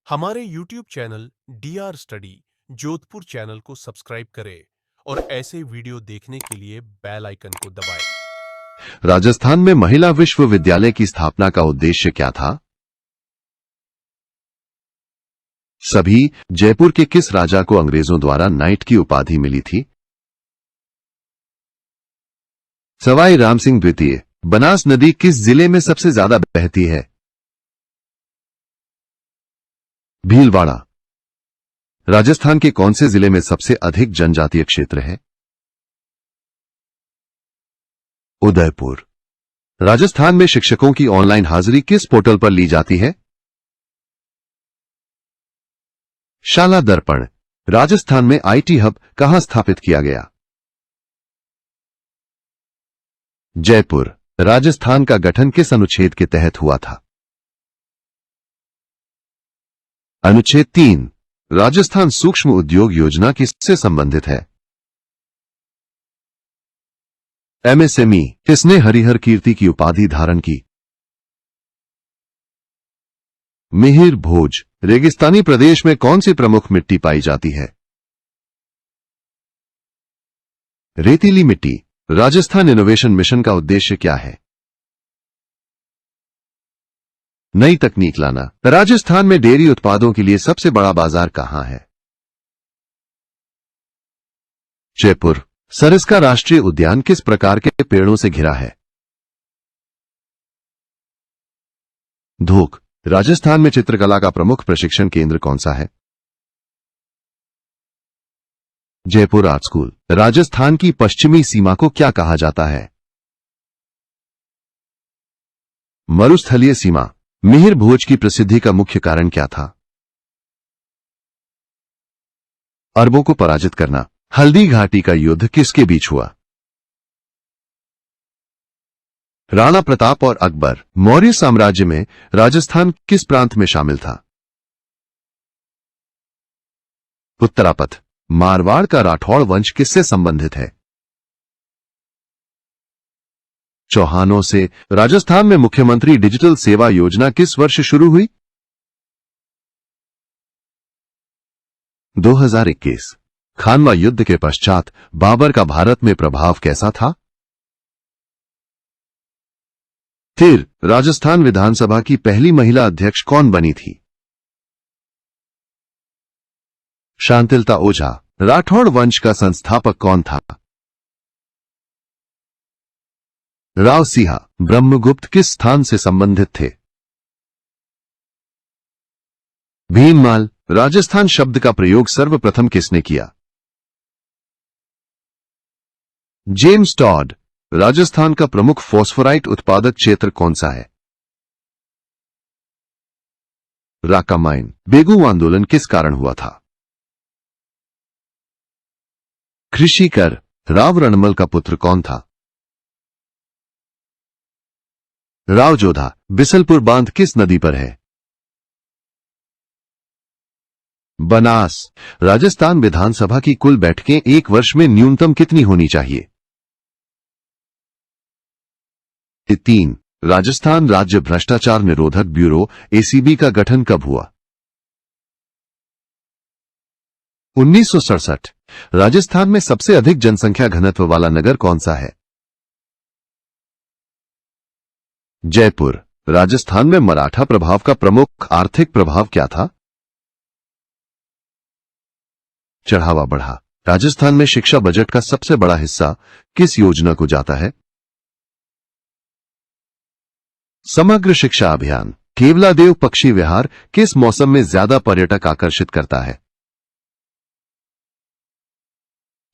हमारे YouTube channel DR study Jodhpur channel को subscribe करें और ऐसे वीडियो देखने के लिए बेल आइकन को दबाएं। राजस्थान में महिला विश्वविद्यालय की स्थापना का उद्देश्य क्या था? सभी जयपुर के किस राजा को अंग्रेजों द्वारा नाइट की उपाधि मिली थी? सवाई रामसिंह द्वितीय। बनास नदी किस जिले में सबसे ज्यादा बहती है? भीलवाड़ा। राजस्थान के कौन से जिले में सबसे अधिक जनजातीय क्षेत्र है? उदयपुर। राजस्थान में शिक्षकों की ऑनलाइन हाजिरी किस पोर्टल पर ली जाती है? शाला दर्पण। राजस्थान में आईटी हब कहां स्थापित किया गया? जयपुर। राजस्थान का गठन किस अनुच्छेद के तहत हुआ था? अनुच्छेद 3। राजस्थान सूक्ष्म उद्योग योजना किससे संबंधित है? एमएसएमई। किसने हरिहर कीर्ति की उपाधि धारण की? मिहिर भोज। रेगिस्तानी प्रदेश में कौन सी प्रमुख मिट्टी पाई जाती है? रेतीली मिट्टी। राजस्थान इनोवेशन मिशन का उद्देश्य क्या है? नई तकनीक लाना। राजस्थान में डेयरी उत्पादों के लिए सबसे बड़ा बाजार कहां है? जयपुर। सरिस्का राष्ट्रीय उद्यान किस प्रकार के पेड़ों से घिरा है? धोक। राजस्थान में चित्रकला का प्रमुख प्रशिक्षण केंद्र कौन सा है? Jaipur art school. राजस्थान की पश्चिमी सीमा को क्या कहा जाता है? मरुस्थलीय सीमा। मिहिर भोज की प्रसिद्धि का मुख्य कारण क्या था? अरबों को पराजित करना। हल्दी घाटी का युद्ध किसके बीच हुआ? राणा प्रताप और अकबर। मौर्य साम्राज्य में राजस्थान किस प्रांत में शामिल था? उत्तरापथ। मारवाड़ का राठौड़ वंश किससे संबंधित है? चौहानों से। राजस्थान में मुख्यमंत्री डिजिटल सेवा योजना किस वर्ष शुरू हुई? 2021। खानवा युद्ध के पश्चात बाबर का भारत में प्रभाव कैसा था? फिर राजस्थान विधानसभा की पहली महिला अध्यक्ष कौन बनी थी? शांतिलता ओझा। राठौड़ वंश का संस्थापक कौन था? राव सिंह। ब्रह्मगुप्त किस स्थान से संबंधित थे? भीनमाल। राजस्थान शब्द का प्रयोग सर्वप्रथम किसने किया? James Tod. राजस्थान का प्रमुख फॉस्फोराइट उत्पादक क्षेत्र कौन सा है? राका माइन। बेगू आंदोलन किस कारण हुआ था? कृषि कर। राव रणमल का पुत्र कौन था? राव जोधा। बिसलपुर बांध किस नदी पर है? बनास। राजस्थान विधानसभा की कुल बैठकें एक वर्ष में न्यूनतम कितनी होनी चाहिए? 3। राजस्थान राज्य भ्रष्टाचार निरोधक ब्यूरो एसीबी का गठन कब हुआ? 1967। राजस्थान में सबसे अधिक जनसंख्या घनत्व वाला नगर कौन सा है? जयपुर। राजस्थान में मराठा प्रभाव का प्रमुख आर्थिक प्रभाव क्या था? चढ़ावा बढ़ा। राजस्थान में शिक्षा बजट का सबसे बड़ा हिस्सा किस योजना को जाता है? समग्र शिक्षा अभियान। केवलादेव पक्षी विहार किस मौसम में ज्यादा पर्यटक आकर्षित करता है?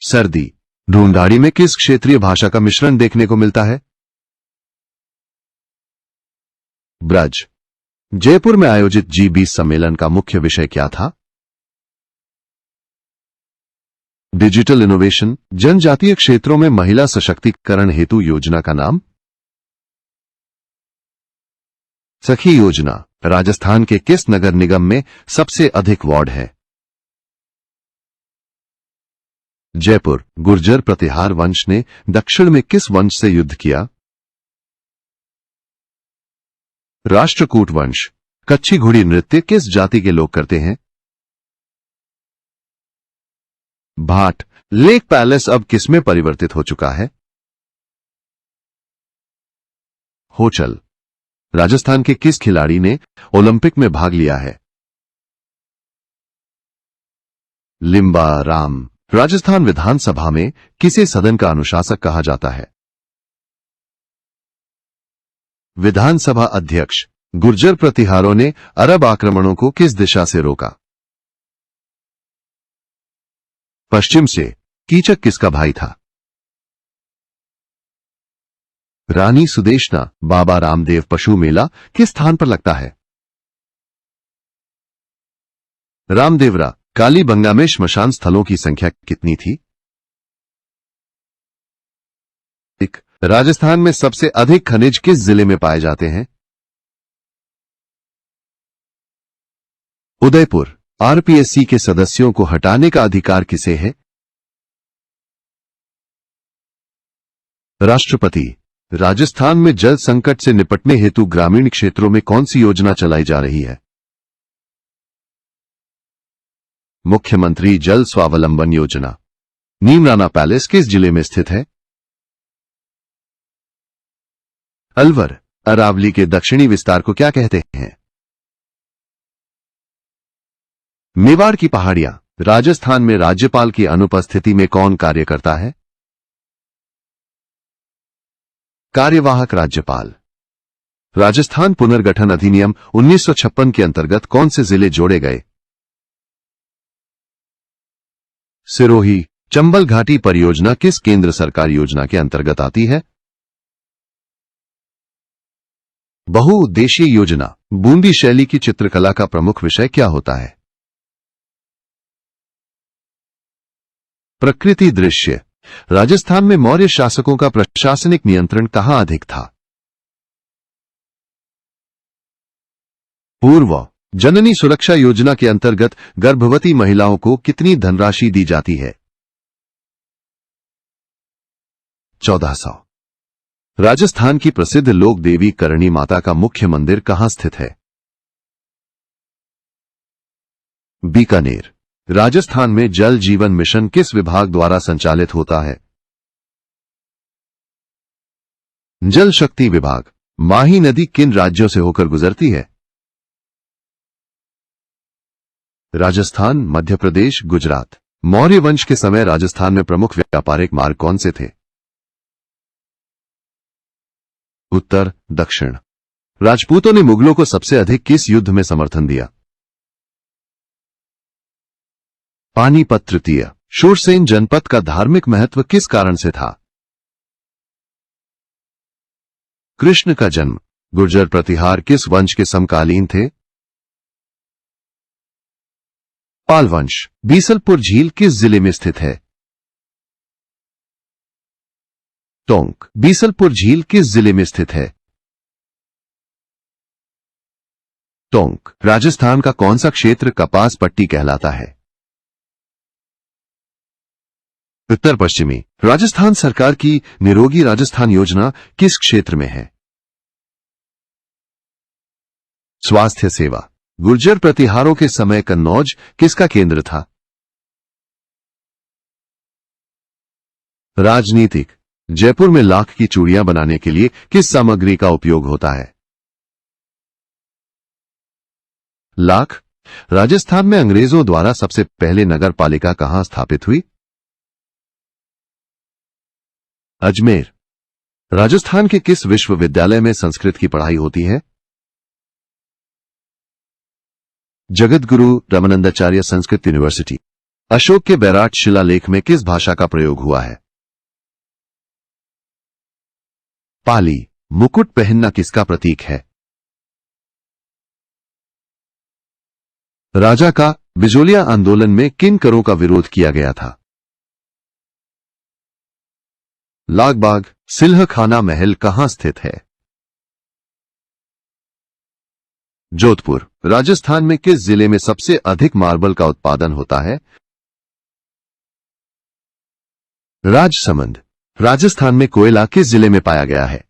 सर्दी। ढूंढाड़ी में किस क्षेत्रीय भाषा का मिश्रण देखने को मिलता है? ब्रज। जयपुर में आयोजित G20 सम्मेलन का मुख्य विषय क्या था? Digital innovation. जनजातीय क्षेत्रों में महिला सशक्तिकरण हेतु योजना का नाम? सखी योजना। राजस्थान के किस नगर निगम में सबसे अधिक वार्ड है? जयपुर। गुर्जर प्रतिहार वंश ने दक्षिण में किस वंश से युद्ध किया? राष्ट्रकूट वंश। कच्ची घोड़ी नृत्य किस जाति के लोग करते हैं? भाट लेक पैलेस अब किसमें परिवर्तित हो चुका है? होचल राजस्थान के किस खिलाड़ी ने ओलंपिक में भाग लिया है? लिम्बा राम राजस्थान विधानसभा में किसे सदन का अनुशासक कहा जाता है? विधानसभा अध्यक्ष गुर्जर प्रतिहारों ने अरब आक्रमणों को किस दिशा से रोका? पश्चिम से। कीचक किसका भाई था? रानी सुदेशना बाबा रामदेव पशु मेला किस स्थान पर लगता है? रामदेवरा कालीबंगा में श्मशान स्थलों की संख्या कितनी थी? राजस्थान में सबसे अधिक खनिज किस जिले में पाए जाते हैं? उदयपुर आरपीएससी के सदस्यों को हटाने का अधिकार किसे है? राष्ट्रपति राजस्थान में जल संकट से निपटने हेतु ग्रामीण क्षेत्रों में कौन सी योजना चलाई जा रही है? मुख्यमंत्री जल स्वावलंबन योजना। नीमराना पैलेस किस जिले में स्थित है? अलवर अरावली के दक्षिणी विस्तार को क्या कहते हैं? मेवाड़ की पहाड़ियां। राजस्थान में राज्यपाल की अनुपस्थिति में कौन कार्य करता है? कार्यवाहक राज्यपाल। राजस्थान पुनर्गठन अधिनियम 1956 के अंतर्गत कौन से जिले जोड़े गए? सिरोही चंबल घाटी परियोजना किस केंद्र सरकार योजना के अंतर्गत आती है? बहुउद्देशीय योजना। बूंदी शैली की चित्रकला का प्रमुख विषय क्या होता है? प्रकृति दृश्य। राजस्थान में मौर्य शासकों का प्रशासनिक नियंत्रण कहां अधिक था? पूर्व जननी सुरक्षा योजना के अंतर्गत गर्भवती महिलाओं को कितनी धनराशि दी जाती है? 1400। राजस्थान की प्रसिद्ध लोक देवी करणी माता का मुख्य मंदिर कहां स्थित है? बीकानेर। राजस्थान में जल जीवन मिशन किस विभाग द्वारा संचालित होता है? जल शक्ति विभाग। माही नदी किन राज्यों से होकर गुजरती है? राजस्थान, मध्य प्रदेश, गुजरात। मौर्य वंश के समय राजस्थान में प्रमुख व्यापारिक मार्ग कौन से थे? उत्तर, दक्षिण। राजपूतों ने मुगलों को सबसे अधिक किस युद्ध में समर्थन दिया? पानीपत तृतीय। शूरसेन जनपद का धार्मिक महत्व किस कारण से था? कृष्ण का जन्म। गुर्जर प्रतिहार किस वंश के समकालीन थे? पाल वंश। बीसलपुर झील किस जिले में स्थित है? टोंक। बीसलपुर झील किस जिले में स्थित है? टोंक। राजस्थान का कौन सा क्षेत्र कपास पट्टी कहलाता है? उत्तर पश्चिमी। राजस्थान सरकार की निरोगी राजस्थान योजना किस क्षेत्र में है? स्वास्थ्य सेवा। गुर्जर प्रतिहारों के समय कन्नौज किसका केंद्र था? राजनीतिक। जयपुर में लाख की चूड़ियां बनाने के लिए किस सामग्री का उपयोग होता है? लाख। राजस्थान में अंग्रेजों द्वारा सबसे पहले नगर पालिका कहां स्थापित हुई? अजमेर। राजस्थान के किस विश्वविद्यालय में संस्कृत की पढ़ाई होती है? जगतगुरु रामानंदाचार्य संस्कृत यूनिवर्सिटी। अशोक के बैराट शिलालेख में किस भाषा का प्रयोग हुआ है? पाली। मुकुट पहनना किसका प्रतीक है? राजा का बिजोलिया आंदोलन में किन करों का विरोध किया गया था? लागबाग। सिल्ह खाना महल कहां स्थित है? जोधपुर। राजस्थान में किस जिले में सबसे अधिक मार्बल का उत्पादन होता है? राजसमंद। राजस्थान में कोयला किस जिले में पाया गया है?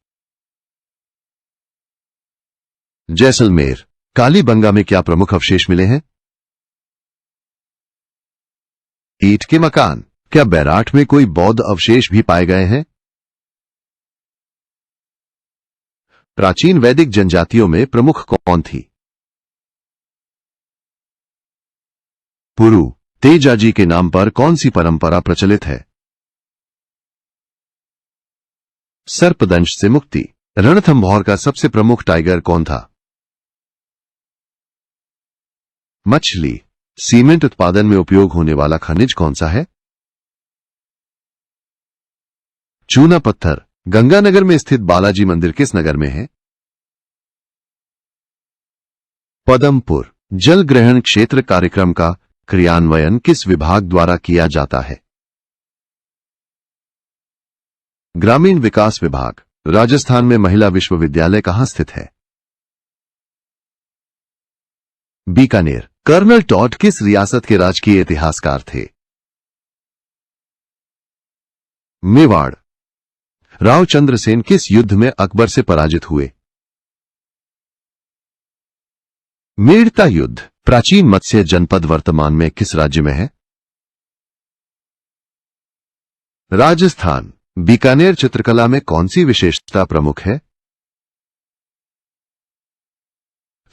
जैसलमेर। कालीबंगा में क्या प्रमुख अवशेष मिले हैं? ईंट के मकान। क्या बैराठ में कोई बौद्ध अवशेष भी पाए गए हैं? प्राचीन वैदिक जनजातियों में प्रमुख कौन थी? पुरु। तेजाजी के नाम पर कौन सी परंपरा प्रचलित है? सर्पदंश से मुक्ति। रणथंभौर का सबसे प्रमुख टाइगर कौन था? मछली। सीमेंट उत्पादन में उपयोग होने वाला खनिज कौन सा है? चूना पत्थर। गंगानगर में स्थित बालाजी मंदिर किस नगर में है? पदमपुर। जल ग्रहण क्षेत्र कार्यक्रम का क्रियान्वयन किस विभाग द्वारा किया जाता है? ग्रामीण विकास विभाग। राजस्थान में महिला विश्वविद्यालय कहां स्थित है? बीकानेर। कर्नल टॉड किस रियासत के राजकीय इतिहासकार थे? मेवाड़। राव चंद्रसेन किस युद्ध में अकबर से पराजित हुए? मेड़ता युद्ध। प्राचीन मत्स्य जनपद वर्तमान में किस राज्य में है? राजस्थान। बीकानेर चित्रकला में कौन सी विशेषता प्रमुख है?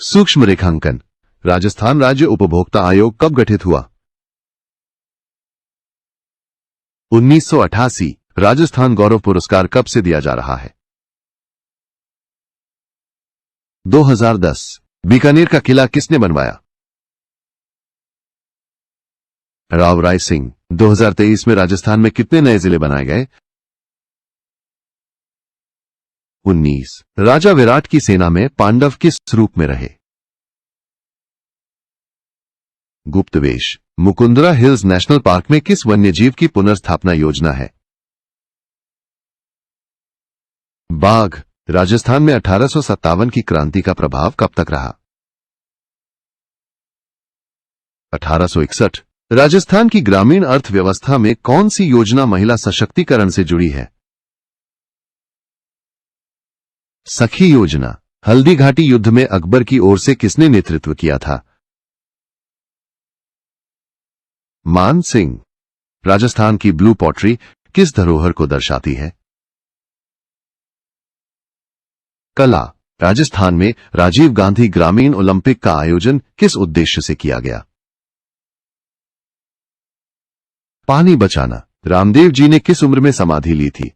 सूक्ष्म रेखांकन। राजस्थान राज्य उपभोक्ता आयोग कब गठित हुआ? 1988। राजस्थान गौरव पुरस्कार कब से दिया जा रहा है? 2010। बीकानेर का किला किसने बनवाया? राव राय सिंह। 2023 में राजस्थान में कितने नए जिले बनाए गए? 19। राजा विराट की सेना में पांडव किस रूप में रहे? गुप्तवेश। मुकुंदरा हिल्स नेशनल पार्क में किस वन्यजीव की पुनर्स्थापना योजना है? बाघ। राजस्थान में 1857 की क्रांति का प्रभाव कब तक रहा? 1861। राजस्थान की ग्रामीण अर्थव्यवस्था में कौन सी योजना महिला सशक्तिकरण से जुड़ी है? सखी योजना। हल्दी घाटी युद्ध में अकबर की ओर से किसने नेतृत्व किया था? मान सिंह। राजस्थान की ब्लू पॉटरी किस धरोहर को दर्शाती है? कला। राजस्थान में राजीव गांधी ग्रामीण ओलंपिक का आयोजन किस उद्देश्य से किया गया? पानी बचाना। रामदेव जी ने किस उम्र में समाधि ली थी?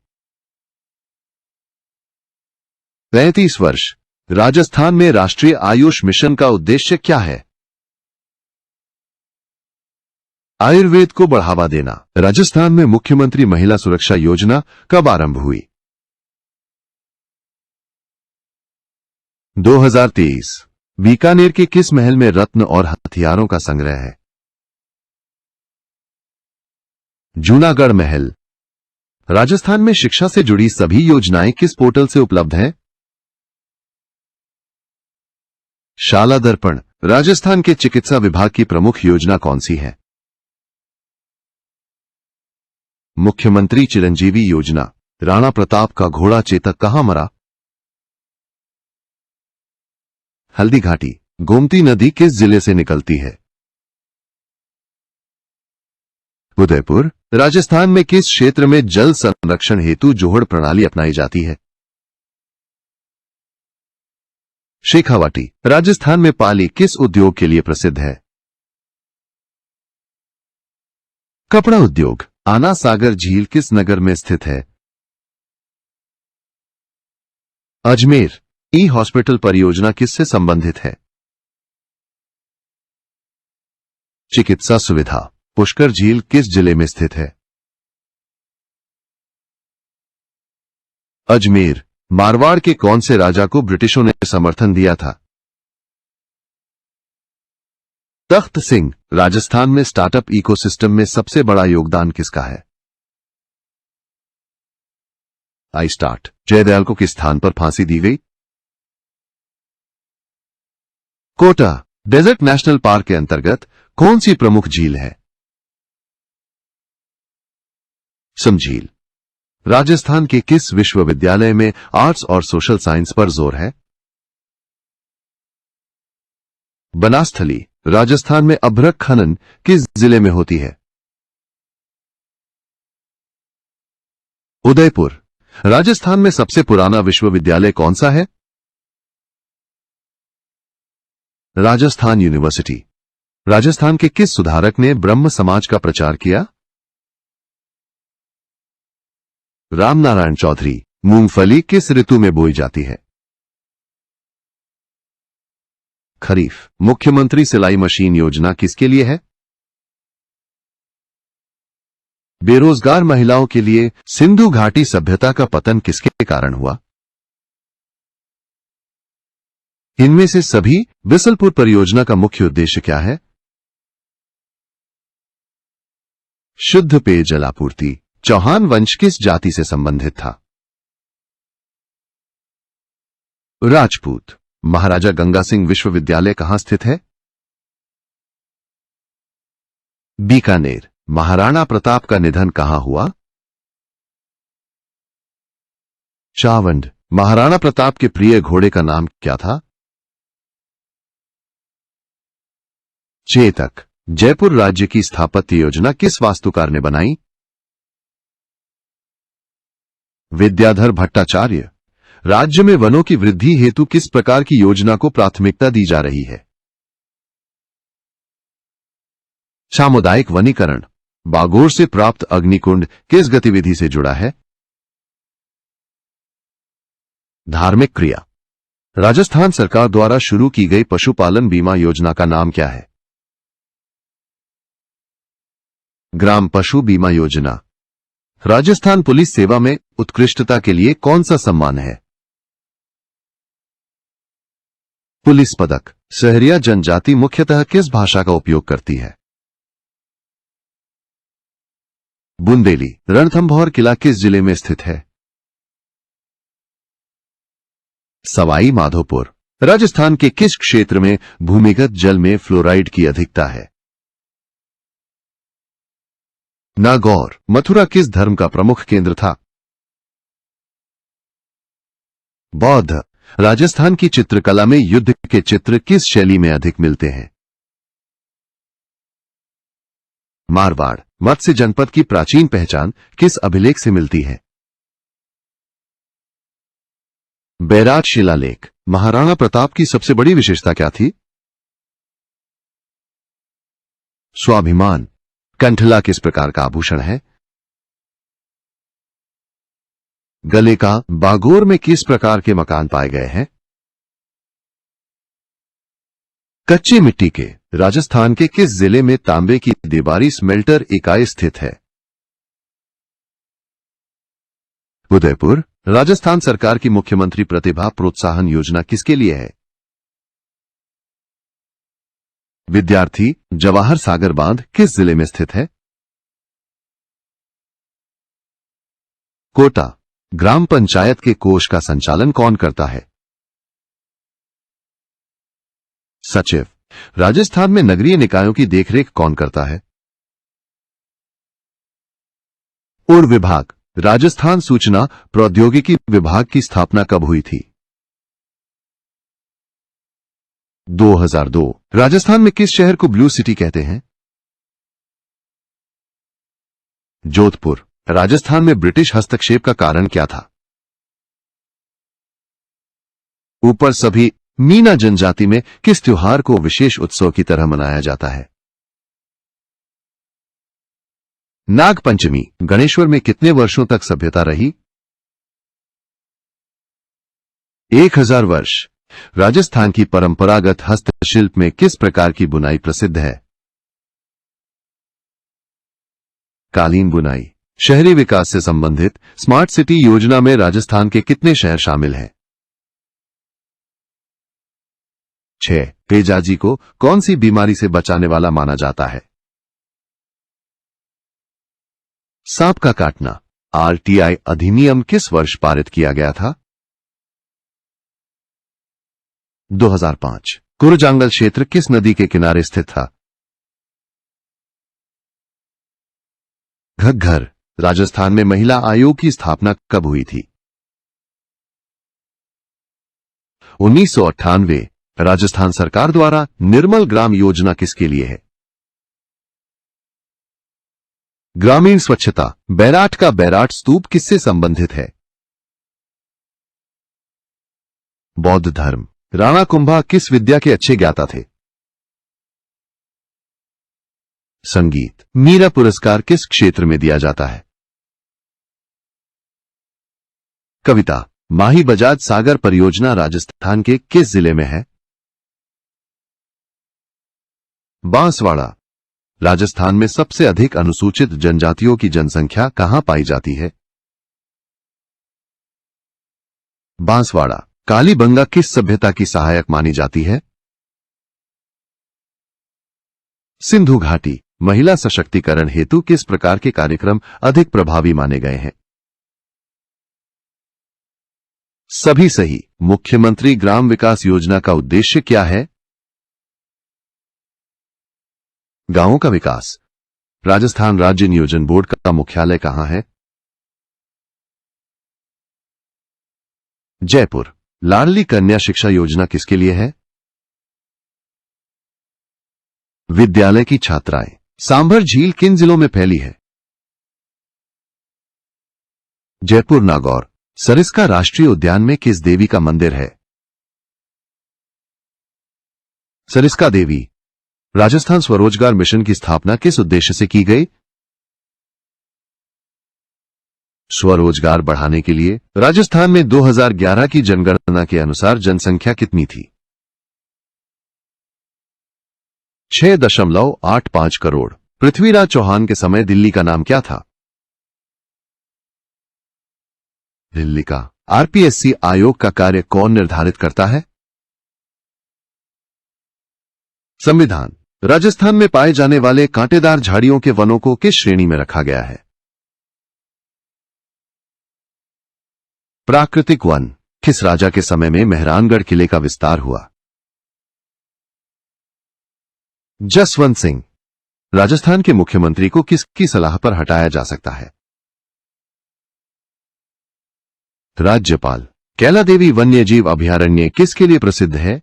35 वर्ष। राजस्थान में राष्ट्रीय आयुष मिशन का उद्देश्य क्या है? आयुर्वेद को बढ़ावा देना। राजस्थान में मुख्यमंत्री महिला सुरक्षा योजना कब आरंभ हुई? 2023। बीकानेर के किस महल में रत्न और हथियारों का संग्रह है? जूनागढ़ महल। राजस्थान में शिक्षा से जुड़ी सभी योजनाएं किस पोर्टल से उपलब्ध हैं? शाला दर्पण। राजस्थान के चिकित्सा विभाग की प्रमुख योजना कौन सी है? मुख्यमंत्री चिरंजीवी योजना। राणा प्रताप का घोड़ा चेतक कहां मरा? हल्दी घाटी। गोमती नदी किस जिले से निकलती है? उदयपुर। राजस्थान में किस क्षेत्र में जल संरक्षण हेतु जोहड़ प्रणाली अपनाई जाती है? शेखावाटी। राजस्थान में पाली किस उद्योग के लिए प्रसिद्ध है? कपड़ा उद्योग। आना सागर झील किस नगर में स्थित है? अजमेर। ई हॉस्पिटल परियोजना किससे संबंधित है? चिकित्सा सुविधा। पुष्कर झील किस जिले में स्थित है? अजमेर। मारवाड़ के कौन से राजा को ब्रिटिशों ने समर्थन दिया था? तख्त सिंह। राजस्थान में स्टार्टअप इकोसिस्टम में सबसे बड़ा योगदान किसका है? I start. जयदयाल को किस स्थान पर फांसी दी गई? कोटा। डेजर्ट नेशनल पार्क के अंतर्गत कौन सी प्रमुख झील है? समझील। राजस्थान के किस विश्वविद्यालय में आर्ट्स और सोशल साइंस पर जोर है? बनास्थली राजस्थान में अभ्रक खनन किस जिले में होती है? उदयपुर राजस्थान में सबसे पुराना विश्वविद्यालय कौन सा है? राजस्थान यूनिवर्सिटी। राजस्थान के किस सुधारक ने ब्रह्म समाज का प्रचार किया? रामनारायण चौधरी। मूंगफली किस ऋतु में बोई जाती है? खरीफ। मुख्यमंत्री सिलाई मशीन योजना किसके लिए है? बेरोजगार महिलाओं के लिए। सिंधु घाटी सभ्यता का पतन किसके कारण हुआ? इनमें से सभी बिसलपुर परियोजना का मुख्य उद्देश्य क्या है? शुद्ध पेयजल आपूर्ति। चौहान वंश किस जाति से संबंधित था? राजपूत। महाराजा गंगा सिंह विश्वविद्यालय कहां स्थित है? बीकानेर। महाराणा प्रताप का निधन कहां हुआ? चावंड। महाराणा प्रताप के प्रिय घोड़े का नाम क्या था? चेतक। जयपुर राज्य की स्थापत्य योजना किस वास्तुकार ने बनाई? विद्याधर भट्टाचार्य। राज्य में वनों की वृद्धि हेतु किस प्रकार की योजना को प्राथमिकता दी जा रही है? सामुदायिक वनीकरण। बागोर से प्राप्त अग्निकुंड किस गतिविधि से जुड़ा है? धार्मिक क्रिया। राजस्थान सरकार द्वारा शुरू की गई पशुपालन बीमा योजना का नाम क्या है? ग्राम पशु बीमा योजना। राजस्थान पुलिस सेवा में उत्कृष्टता के लिए कौन सा सम्मान है? पुलिस पदक। सहरिया जनजाति मुख्यतः किस भाषा का उपयोग करती है? बुंदेली। रणथंभौर किला किस जिले में स्थित है? सवाई माधोपुर। राजस्थान के किस क्षेत्र में भूमिगत जल में फ्लोराइड की अधिकता है? नागौर। मथुरा किस धर्म का प्रमुख केंद्र था? बौद्ध। राजस्थान की चित्रकला में युद्ध के चित्र किस शैली में अधिक मिलते हैं? मारवाड़। मत्स्य जनपद की प्राचीन पहचान किस अभिलेख से मिलती है? बैराज शिलालेख। महाराणा प्रताप की सबसे बड़ी विशेषता क्या थी? स्वाभिमान। कंठला किस प्रकार का आभूषण है? गले का। बागोर में किस प्रकार के मकान पाए गए हैं? कच्ची मिट्टी के। राजस्थान के किस जिले में तांबे की देबारी स्मेल्टर इकाई स्थित है? उदयपुर। राजस्थान सरकार की मुख्यमंत्री प्रतिभा प्रोत्साहन योजना किसके लिए है? विद्यार्थी। जवाहर सागर बांध किस जिले में स्थित है? कोटा। ग्राम पंचायत के कोष का संचालन कौन करता है? सचिव। राजस्थान में नगरीय निकायों की देखरेख कौन करता है? उड़ विभाग। राजस्थान सूचना प्रौद्योगिकी विभाग की स्थापना कब हुई थी? 2002। राजस्थान में किस शहर को ब्लू सिटी कहते हैं? जोधपुर। राजस्थान में ब्रिटिश हस्तक्षेप का कारण क्या था? ऊपर सभी। मीना जनजाति में किस त्योहार को विशेष उत्सव की तरह मनाया जाता है? नागपंचमी। गणेश्वर में कितने वर्षों तक सभ्यता रही? 1000 वर्ष। राजस्थान की परंपरागत हस्तशिल्प में किस प्रकार की बुनाई प्रसिद्ध है? कालीन बुनाई। शहरी विकास से संबंधित स्मार्ट सिटी योजना में राजस्थान के कितने शहर शामिल हैं? 6। तेजाजी को कौन सी बीमारी से बचाने वाला माना जाता है? सांप का काटना। आरटीआई अधिनियम किस वर्ष पारित किया गया था? 2005। कुरजांगल क्षेत्र किस नदी के किनारे स्थित था? घग्घर। राजस्थान में महिला आयोग की स्थापना कब हुई थी? 1998। राजस्थान सरकार द्वारा निर्मल ग्राम योजना किसके लिए है? ग्रामीण स्वच्छता। बैराट का बैराट स्तूप किससे संबंधित है? बौद्ध धर्म। राणा कुंभा किस विद्या के अच्छे ज्ञाता थे? संगीत। मीरा पुरस्कार किस क्षेत्र में दिया जाता है? कविता। माही बजाज सागर परियोजना राजस्थान के किस जिले में है? बांसवाड़ा। राजस्थान में सबसे अधिक अनुसूचित जनजातियों की जनसंख्या कहां पाई जाती है? बांसवाड़ा। कालीबंगा किस सभ्यता की सहायक मानी जाती है? सिंधु घाटी। महिला सशक्तिकरण हेतु किस प्रकार के कार्यक्रम अधिक प्रभावी माने गए हैं? सभी सही। मुख्यमंत्री ग्राम विकास योजना का उद्देश्य क्या है? गांवों का विकास। राजस्थान राज्य नियोजन बोर्ड का मुख्यालय कहां है? जयपुर। लाडली कन्या शिक्षा योजना किसके लिए है? विद्यालय की छात्राएं। सांभर झील किन जिलों में फैली है? जयपुर नागौर। सरिस्का राष्ट्रीय उद्यान में किस देवी का मंदिर है? सरिस्का देवी। राजस्थान स्वरोजगार मिशन की स्थापना किस उद्देश्य से की गई? स्वरोजगार बढ़ाने के लिए। राजस्थान में 2011 की जनगणना के अनुसार जनसंख्या कितनी थी? 6.85 करोड़। पृथ्वीराज चौहान के समय दिल्ली का नाम क्या था? दिल्ली का। आरपीएससी आयोग का कार्य कौन निर्धारित करता है? संविधान। राजस्थान में पाए जाने वाले कांटेदार झाड़ियों के वनों को किस श्रेणी में रखा गया है? प्राकृतिक वन। किस राजा के समय में मेहरानगढ़ किले का विस्तार हुआ? जसवंत सिंह। राजस्थान के मुख्यमंत्री को किसकी सलाह पर हटाया जा सकता है? राज्यपाल। कैला देवी वन्यजीव अभयारण्य किसके लिए प्रसिद्ध है?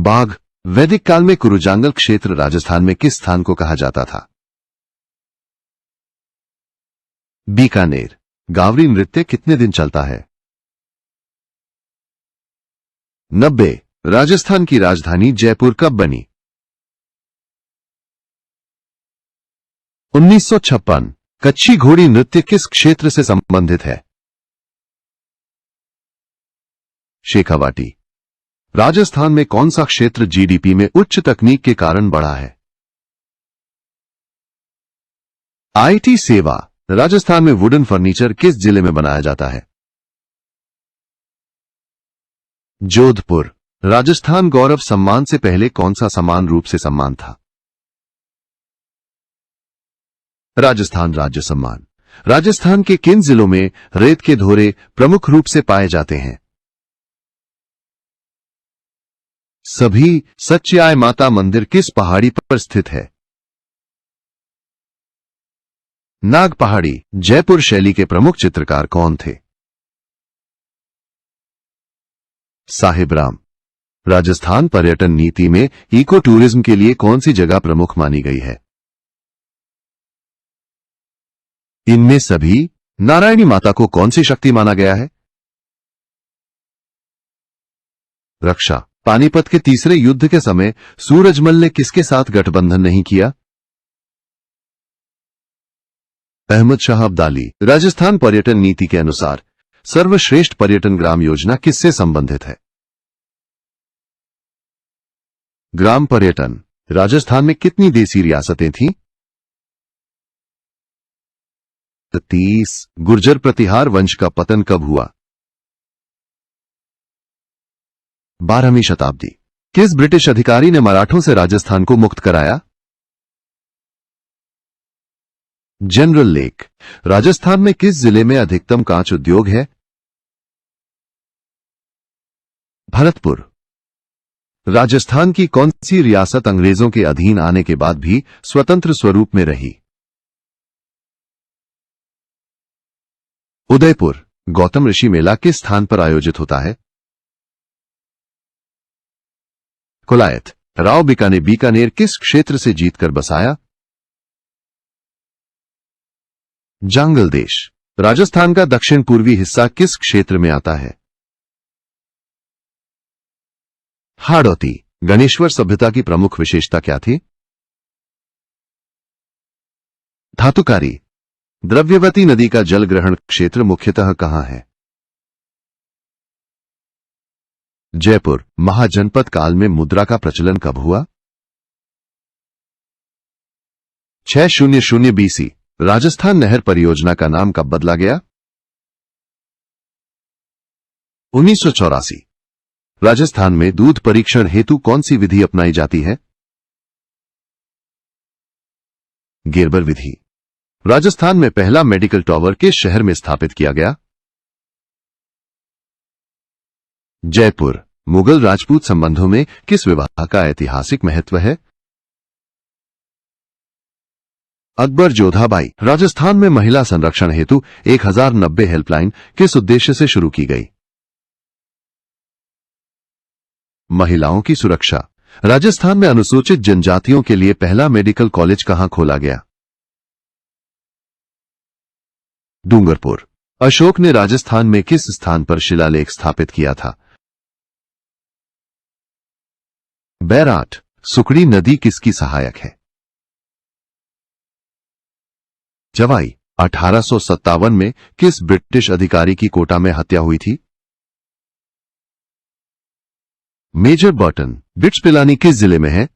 बाघ। वैदिक काल में कुरुजांगल क्षेत्र राजस्थान में किस स्थान को कहा जाता था? बीकानेर। गावरी नृत्य कितने दिन चलता है? 90। राजस्थान की राजधानी जयपुर कब बनी? 1956। कच्छी घोड़ी नृत्य किस क्षेत्र से संबंधित है? शेखावाटी। राजस्थान में कौन सा क्षेत्र जीडीपी में उच्च तकनीक के कारण बढ़ा है? आईटी सेवा। राजस्थान में वुडन फर्नीचर किस जिले में बनाया जाता है? जोधपुर। राजस्थान गौरव सम्मान से पहले कौन सा समान रूप से सम्मान था? राजस्थान राज्य सम्मान। राजस्थान के किन जिलों में रेत के धोरे प्रमुख रूप से पाए जाते हैं? सभी। सच्चियाय माता मंदिर किस पहाड़ी पर स्थित है? नाग पहाड़ी। जयपुर शैली के प्रमुख चित्रकार कौन थे? साहिब राम। राजस्थान पर्यटन नीति में इको टूरिज्म के लिए कौन सी जगह प्रमुख मानी गई है? इनमें सभी। नारायणी माता को कौन सी शक्ति माना गया है? रक्षा। पानीपत के तीसरे युद्ध के समय सूरजमल ने किसके साथ गठबंधन नहीं किया? अहमद शाह अब्दाली। राजस्थान पर्यटन नीति के अनुसार सर्वश्रेष्ठ पर्यटन ग्राम योजना किससे संबंधित है? ग्राम पर्यटन। राजस्थान में कितनी देसी रियासतें थीं? 30। गुर्जर प्रतिहार वंश का पतन कब हुआ? 12वीं शताब्दी। किस ब्रिटिश अधिकारी ने मराठों से राजस्थान को मुक्त कराया? General lake. राजस्थान में किस जिले में अधिकतम कांच उद्योग है? भरतपुर। राजस्थान की कौन सी रियासत अंग्रेजों के अधीन आने के बाद भी स्वतंत्र स्वरूप में रही? उदयपुर। गौतम ऋषि मेला किस स्थान पर आयोजित होता है? कोलायत राव बिका ने बीकानेर किस क्षेत्र से जीतकर बसाया? जांगल देश राजस्थान का दक्षिण पूर्वी हिस्सा किस क्षेत्र में आता है? हाड़ौती गणेश्वर सभ्यता की प्रमुख विशेषता क्या थी? धातुकारी द्रव्यवती नदी का जल ग्रहण क्षेत्र मुख्यतः कहां है? जयपुर महाजनपद काल में मुद्रा का प्रचलन कब हुआ? 600 BC राजस्थान नहर परियोजना का नाम कब बदला गया? 1984 राजस्थान में दूध परीक्षण हेतु कौन सी विधि अपनाई जाती है? गेरबर विधि राजस्थान में पहला मेडिकल टावर किस शहर में स्थापित किया गया? जयपुर मुगल राजपूत संबंधों में किस विवाह का ऐतिहासिक महत्व है? अकबर जोधाबाई राजस्थान में महिला संरक्षण हेतु 1090 हेल्पलाइन किस उद्देश्य से शुरू की गई? महिलाओं की सुरक्षा राजस्थान में अनुसूचित जनजातियों के लिए पहला मेडिकल कॉलेज कहां खोला गया? डूंगरपुर अशोक ने राजस्थान में किस स्थान पर शिलालेख स्थापित किया था? बैराट सुकड़ी नदी किसकी सहायक है? जवाई 1857 में किस ब्रिटिश अधिकारी की कोटा में हत्या हुई थी? मेजर बर्टन बिट्स पिलानी किस जिले में है?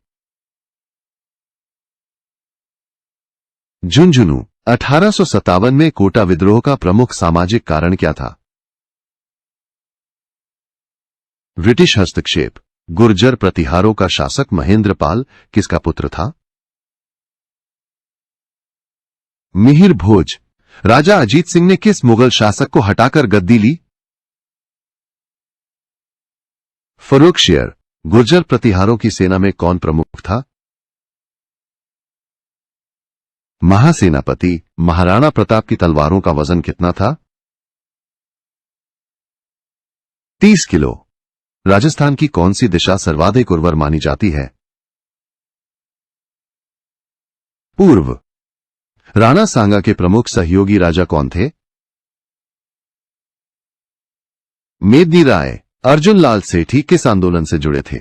झुंझुनू 1857 में कोटा विद्रोह का प्रमुख सामाजिक कारण क्या था? ब्रिटिश हस्तक्षेप गुर्जर प्रतिहारों का शासक महेंद्रपाल किसका पुत्र था? मिहिर भोज राजा अजीत सिंह ने किस मुगल शासक को हटाकर गद्दी ली? फर्रुखशियर गुर्जर प्रतिहारों की सेना में कौन प्रमुख था? महासेनापति महाराणा प्रताप की तलवारों का वजन कितना था? 30 किलो। राजस्थान की कौन सी दिशा सर्वाधिक उर्वर मानी जाती है? पूर्व। राणा सांगा के प्रमुख सहयोगी राजा कौन थे? मेदिनी राय अर्जुन लाल सेठी किस आंदोलन से जुड़े थे?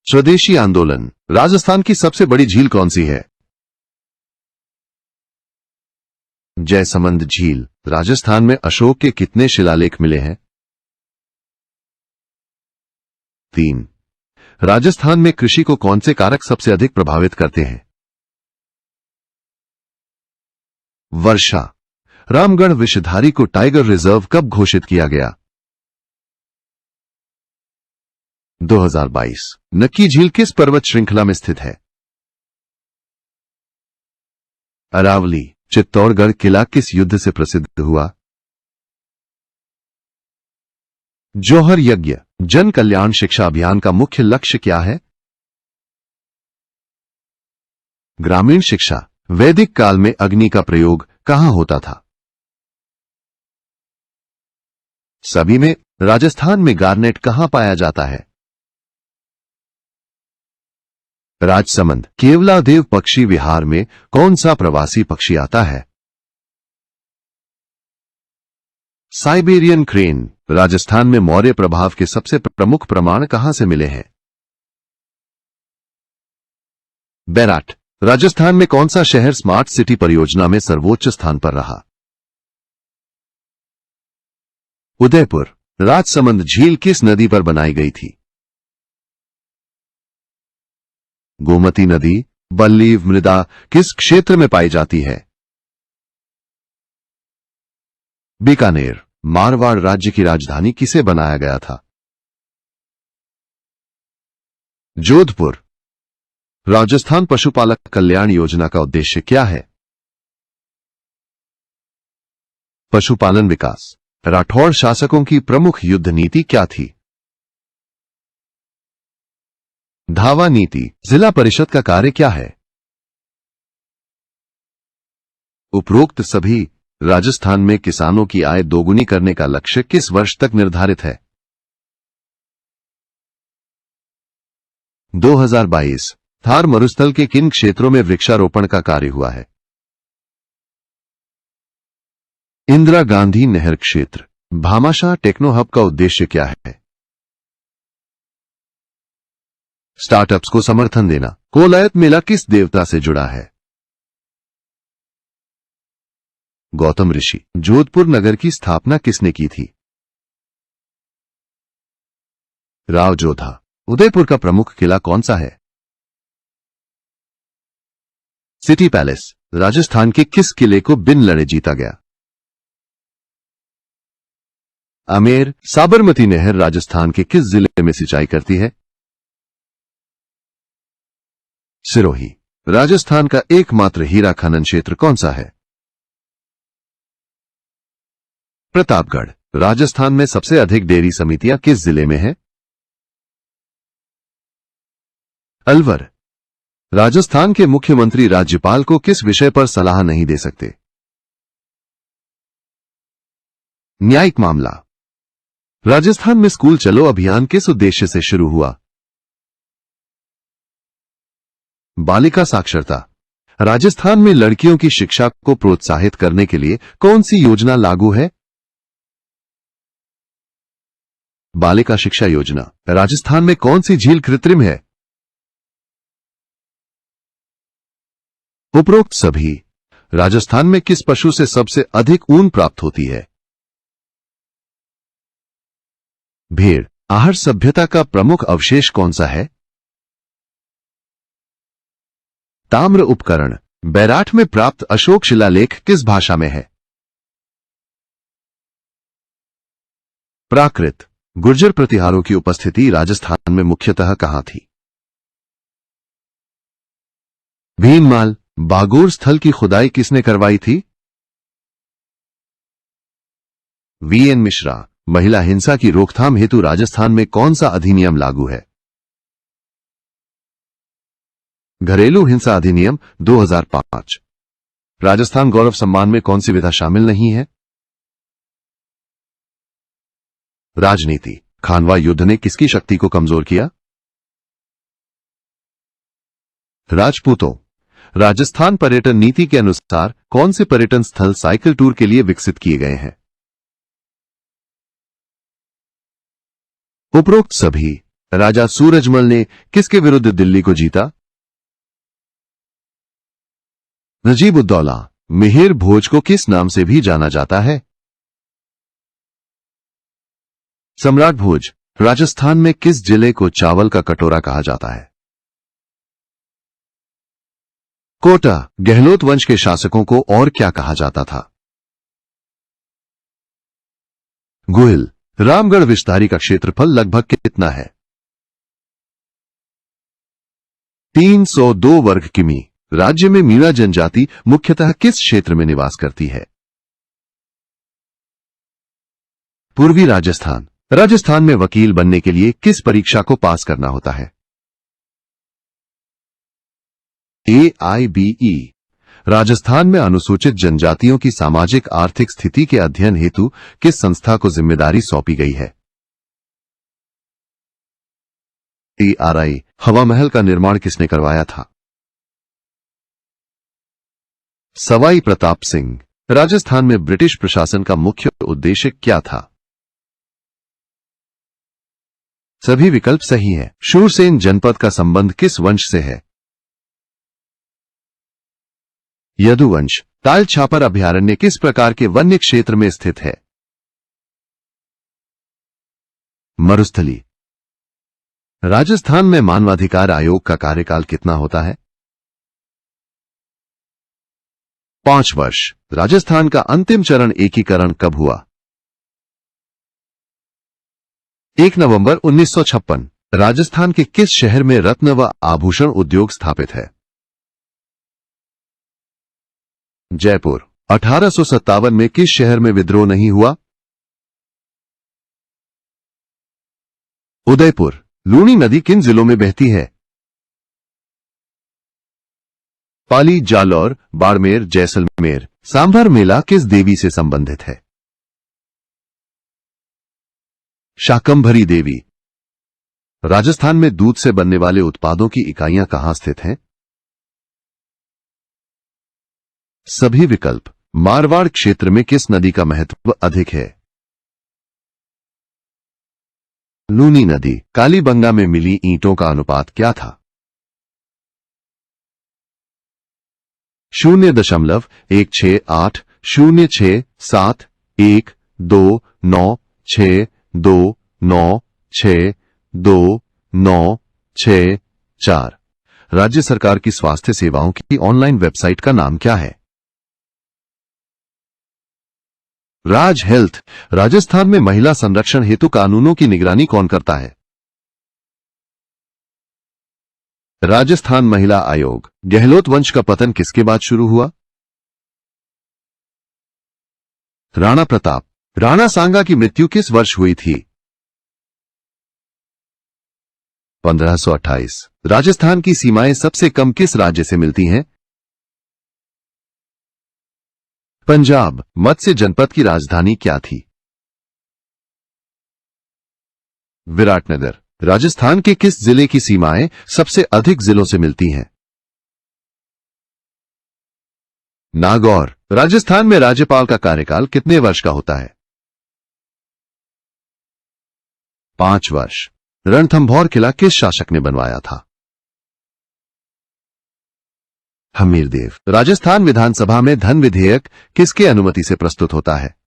स्वदेशी आंदोलन राजस्थान की सबसे बड़ी झील कौन सी है? जयसमंद झील राजस्थान में अशोक के कितने शिलालेख मिले हैं? 3। राजस्थान में कृषि को कौन से कारक सबसे अधिक प्रभावित करते हैं? वर्षा। रामगढ़ विषधारी को टाइगर रिजर्व कब घोषित किया गया? 2022। नक्की झील किस पर्वत श्रृंखला में स्थित है? अरावली। चित्तौड़गढ़ किला किस युद्ध से प्रसिद्ध हुआ? जौहर यज्ञ जन कल्याण शिक्षा अभियान का मुख्य लक्ष्य क्या है? ग्रामीण शिक्षा। वैदिक काल में अग्नि का प्रयोग कहां होता था? सभी में। राजस्थान में गार्नेट कहां पाया जाता है? राजसमंद केवलादेव पक्षी विहार में कौन सा प्रवासी पक्षी आता है? Siberian crane. राजस्थान में मौर्य प्रभाव के सबसे प्रमुख प्रमाण कहां से मिले हैं? बैराट। राजस्थान में कौन सा शहर स्मार्ट सिटी परियोजना में सर्वोच्च स्थान पर रहा? उदयपुर। राजसमंद झील किस नदी पर बनाई गई थी? गोमती नदी। बल्लीव मृदा किस क्षेत्र में पाई जाती है? बीकानेर। मारवाड़ राज्य की राजधानी किसे बनाया गया था? जोधपुर। राजस्थान पशुपालक कल्याण योजना का उद्देश्य क्या है? पशुपालन विकास। राठौड़ शासकों की प्रमुख युद्ध नीति क्या थी? धावा नीति। जिला परिषद का कार्य क्या है? उपरोक्त सभी राजस्थान में किसानों की आय दोगुनी करने का लक्ष्य किस वर्ष तक निर्धारित है? 2022। थार मरुस्थल के किन क्षेत्रों में वृक्षारोपण का कार्य हुआ है? इंदिरा गांधी नहर क्षेत्र। भामाशाह टेक्नो हब का उद्देश्य क्या है? स्टार्टअप्स को समर्थन देना। कोलायत मेला किस देवता से जुड़ा है? गौतम ऋषि। जोधपुर नगर की स्थापना किसने की थी? राव जोधा। उदयपुर का प्रमुख किला कौन सा है? City palace. राजस्थान के किस किले को बिन लड़े जीता गया? आमेर। साबरमती नहर राजस्थान के किस जिले में सिंचाई करती है? सिरोही। राजस्थान का एकमात्र हीरा खनन क्षेत्र कौन सा है? प्रतापगढ़। राजस्थान में सबसे अधिक डेयरी समितियां किस जिले में हैं? अलवर। राजस्थान के मुख्यमंत्री राज्यपाल को किस विषय पर सलाह नहीं दे सकते? न्यायिक मामला। राजस्थान में स्कूल चलो अभियान किस उद्देश्य से शुरू हुआ? बालिका साक्षरता। राजस्थान में लड़कियों की शिक्षा को प्रोत्साहित करने के लिए कौन सी योजना लागू है? बालिका शिक्षा योजना। राजस्थान में कौन सी झील कृत्रिम है? उपरोक्त सभी। राजस्थान में किस पशु से सबसे अधिक ऊन प्राप्त होती है? भेड़। आहर सभ्यता का प्रमुख अवशेष कौन सा है? ताम्र उपकरण। बैराठ में प्राप्त अशोक शिलालेख किस भाषा में है? प्राकृत। गुर्जर प्रतिहारों की उपस्थिति राजस्थान में मुख्यतः कहां थी? भीनमाल। बागोर स्थल की खुदाई किसने करवाई थी? वीएन मिश्रा। महिला हिंसा की रोकथाम हेतु राजस्थान में कौन सा अधिनियम लागू है? घरेलू हिंसा अधिनियम 2005। राजस्थान गौरव सम्मान में कौन सी विधा शामिल नहीं है? राजनीति। खानवा युद्ध ने किसकी शक्ति को कमजोर किया? राजपूतों। राजस्थान पर्यटन नीति के अनुसार कौन से पर्यटन स्थल साइकिल टूर के लिए विकसित किए गए हैं? उपरोक्त सभी। राजा सूरजमल ने किसके विरुद्ध दिल्ली को जीता? नजीब-उद-दौला। मिहिर भोज को किस नाम से भी जाना जाता है? सम्राट भोज। राजस्थान में किस जिले को चावल का कटोरा कहा जाता है? कोटा। गहलोत वंश के शासकों को और क्या कहा जाता था? गुहिल। रामगढ़ विस्तारी का क्षेत्रफल लगभग कितना है? 302 वर्ग किमी। राज्य में मीणा जनजाति मुख्यतः किस क्षेत्र में निवास करती है? पूर्वी राजस्थान। राजस्थान में वकील बनने के लिए किस परीक्षा को पास करना होता है? AIBE। राजस्थान में अनुसूचित जनजातियों की सामाजिक आर्थिक स्थिति के अध्ययन हेतु किस संस्था को जिम्मेदारी सौंपी गई है? TRI। हवा महल का निर्माण किसने करवाया था? सवाई प्रताप सिंह। राजस्थान में ब्रिटिश प्रशासन का मुख्य उद्देश्य क्या था? सभी विकल्प सही हैं। शूरसेन जनपद का संबंध किस वंश से है? यदुवंश। ताल छापर अभयारण्य किस प्रकार के वन्य क्षेत्र में स्थित है? मरुस्थली। राजस्थान में मानवाधिकार आयोग का कार्यकाल कितना होता है? 5 वर्ष। राजस्थान का अंतिम चरण एकीकरण कब हुआ? 1 नवंबर 1956। राजस्थान के किस शहर में रत्न व आभूषण उद्योग स्थापित है? जयपुर। 1857 में किस शहर में विद्रोह नहीं हुआ? उदयपुर। लूनी नदी किन जिलों में बहती है? पाली, जालौर, बाड़मेर, जैसलमेर। सांभर मेला किस देवी से संबंधित है? शाकंभरी देवी। राजस्थान में दूध से बनने वाले उत्पादों की इकाइयां कहां स्थित हैं? सभी विकल्प। मारवाड़ क्षेत्र में किस नदी का महत्व अधिक है? लूनी नदी। कालीबंगा में मिली ईंटों का अनुपात क्या था? 0.8686262962962964। राज्य सरकार की स्वास्थ्य सेवाओं की ऑनलाइन वेबसाइट का नाम क्या है? राज हेल्थ। राजस्थान में महिला संरक्षण हेतु कानूनों की निगरानी कौन करता है? राजस्थान महिला आयोग। गहलोत वंश का पतन किसके बाद शुरू हुआ? राणा प्रताप। राणा सांगा की मृत्यु किस वर्ष हुई थी? 1528। राजस्थान की सीमाएं सबसे कम किस राज्य से मिलती हैं? पंजाब। मत्स्य जनपद की राजधानी क्या थी? विराटनगर। राजस्थान के किस जिले की सीमाएं सबसे अधिक जिलों से मिलती हैं? नागौर। राजस्थान में राज्यपाल का कार्यकाल कितने वर्ष का होता है? 5 वर्ष। रणथंभौर किला किस शासक ने बनवाया था? हमीरदेव। राजस्थान विधानसभा में धन विधेयक किसके अनुमति से प्रस्तुत होता है?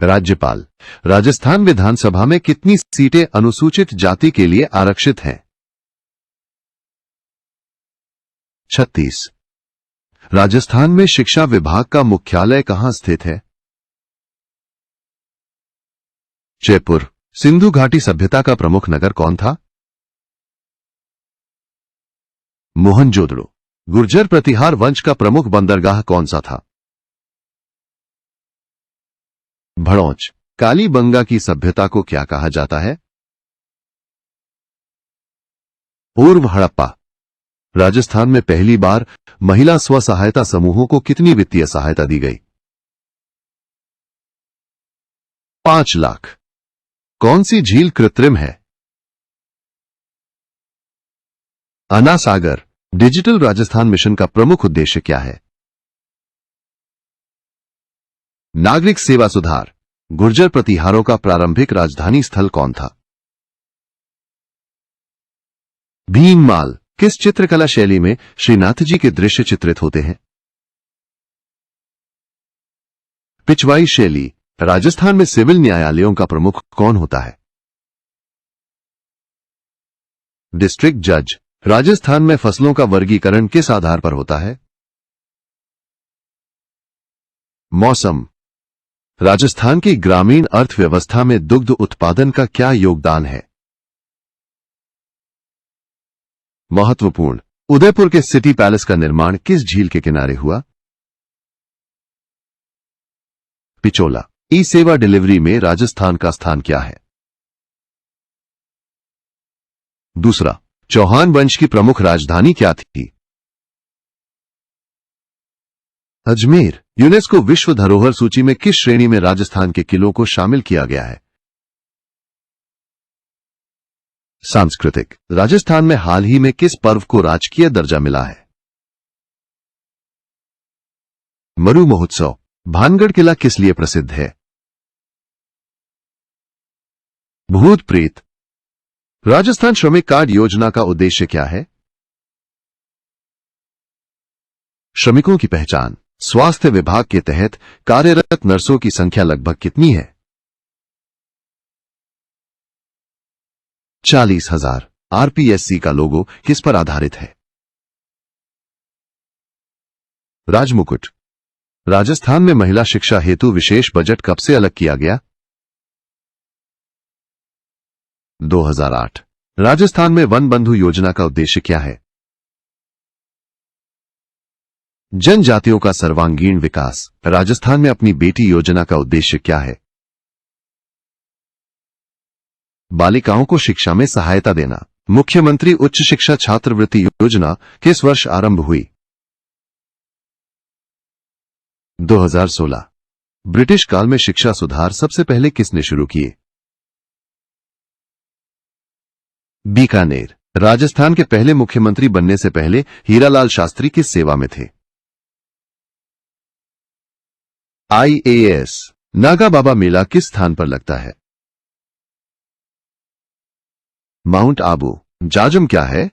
राज्यपाल। राजस्थान विधानसभा में कितनी सीटें अनुसूचित जाति के लिए आरक्षित हैं? 36। राजस्थान में शिक्षा विभाग का मुख्यालय कहां स्थित है? जयपुर। सिंधु घाटी सभ्यता का प्रमुख नगर कौन था? मोहनजोदड़ो। गुर्जर प्रतिहार वंश का प्रमुख बंदरगाह कौन सा था? भड़ौच। कालीबंगा की सभ्यता को क्या कहा जाता है? पूर्व हड़प्पा। राजस्थान में पहली बार महिला स्व सहायता समूहों को कितनी वित्तीय सहायता दी गई? 5 लाख। कौन सी झील कृत्रिम है? अन्ना सागर। डिजिटल राजस्थान मिशन का प्रमुख उद्देश्य क्या है? नागरिक सेवा सुधार। गुर्जर प्रतिहारों का प्रारंभिक राजधानी स्थल कौन था? भीनमाल। किस चित्रकला शैली में श्रीनाथ जी के दृश्य चित्रित होते हैं? पिछवाई शैली। राजस्थान में सिविल न्यायालयों का प्रमुख कौन होता है? डिस्ट्रिक्ट जज। राजस्थान में फसलों का वर्गीकरण किस आधार पर होता है? मौसम। राजस्थान की ग्रामीण अर्थव्यवस्था में दुग्ध उत्पादन का क्या योगदान है? महत्वपूर्ण। उदयपुर के सिटी पैलेस का निर्माण किस झील के किनारे हुआ? पिचोला। ई सेवा डिलीवरी में राजस्थान का स्थान क्या है? दूसरा। चौहान वंश की प्रमुख राजधानी क्या थी? अजमेर। यूनेस्को विश्व धरोहर सूची में किस श्रेणी में राजस्थान के किलों को शामिल किया गया है? सांस्कृतिक। राजस्थान में हाल ही में किस पर्व को राजकीय दर्जा मिला है? मरु महोत्सव। भानगढ़ किला किस लिए प्रसिद्ध है? भूत प्रेत। राजस्थान श्रमिक कार्ड योजना का उद्देश्य क्या है? श्रमिकों की पहचान। स्वास्थ्य विभाग के तहत कार्यरत नर्सों की संख्या लगभग कितनी है? 40,000। आरपीएससी का लोगो किस पर आधारित है? राजमुकुट। राजस्थान में महिला शिक्षा हेतु विशेष बजट कब से अलग किया गया? 2008। राजस्थान में वन बंधु योजना का उद्देश्य क्या है? जनजातियों का सर्वांगीण विकास। राजस्थान में अपनी बेटी योजना का उद्देश्य क्या है? बालिकाओं को शिक्षा में सहायता देना। मुख्यमंत्री उच्च शिक्षा छात्रवृत्ति योजना किस वर्ष आरंभ हुई? 2016। ब्रिटिश काल में शिक्षा सुधार सबसे पहले किसने शुरू किए? बीकानेर। राजस्थान के पहले मुख्यमंत्री बनने से पहले हीरालाल शास्त्री किस सेवा में थे? IAS। नागा बाबा मेला किस स्थान पर लगता है? माउंट आबू। जाजम क्या है?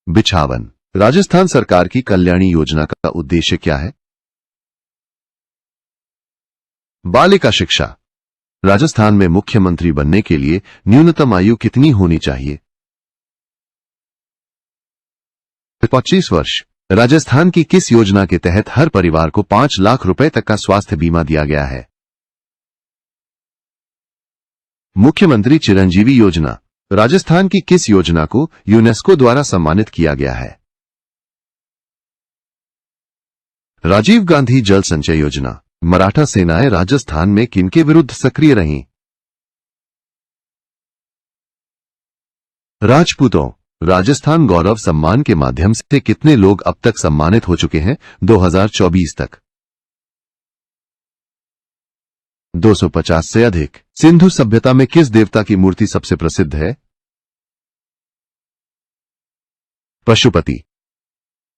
बिछावन। राजस्थान सरकार की कल्याणी योजना का उद्देश्य क्या है? बालिका शिक्षा। राजस्थान में मुख्यमंत्री बनने के लिए न्यूनतम आयु कितनी होनी चाहिए? 25 वर्ष। राजस्थान की किस योजना के तहत हर परिवार को 5 लाख रुपए तक का स्वास्थ्य बीमा दिया गया है? मुख्यमंत्री चिरंजीवी योजना। राजस्थान की किस योजना को यूनेस्को द्वारा सम्मानित किया गया है? राजीव गांधी जल संचय योजना। मराठा सेनाएं राजस्थान में किनके विरुद्ध सक्रिय रहीं? राजपूतों। राजस्थान गौरव सम्मान के माध्यम से कितने लोग अब तक सम्मानित हो चुके हैं 2024 तक? 250 से अधिक। सिंधु सभ्यता में किस देवता की मूर्ति सबसे प्रसिद्ध है? पशुपति।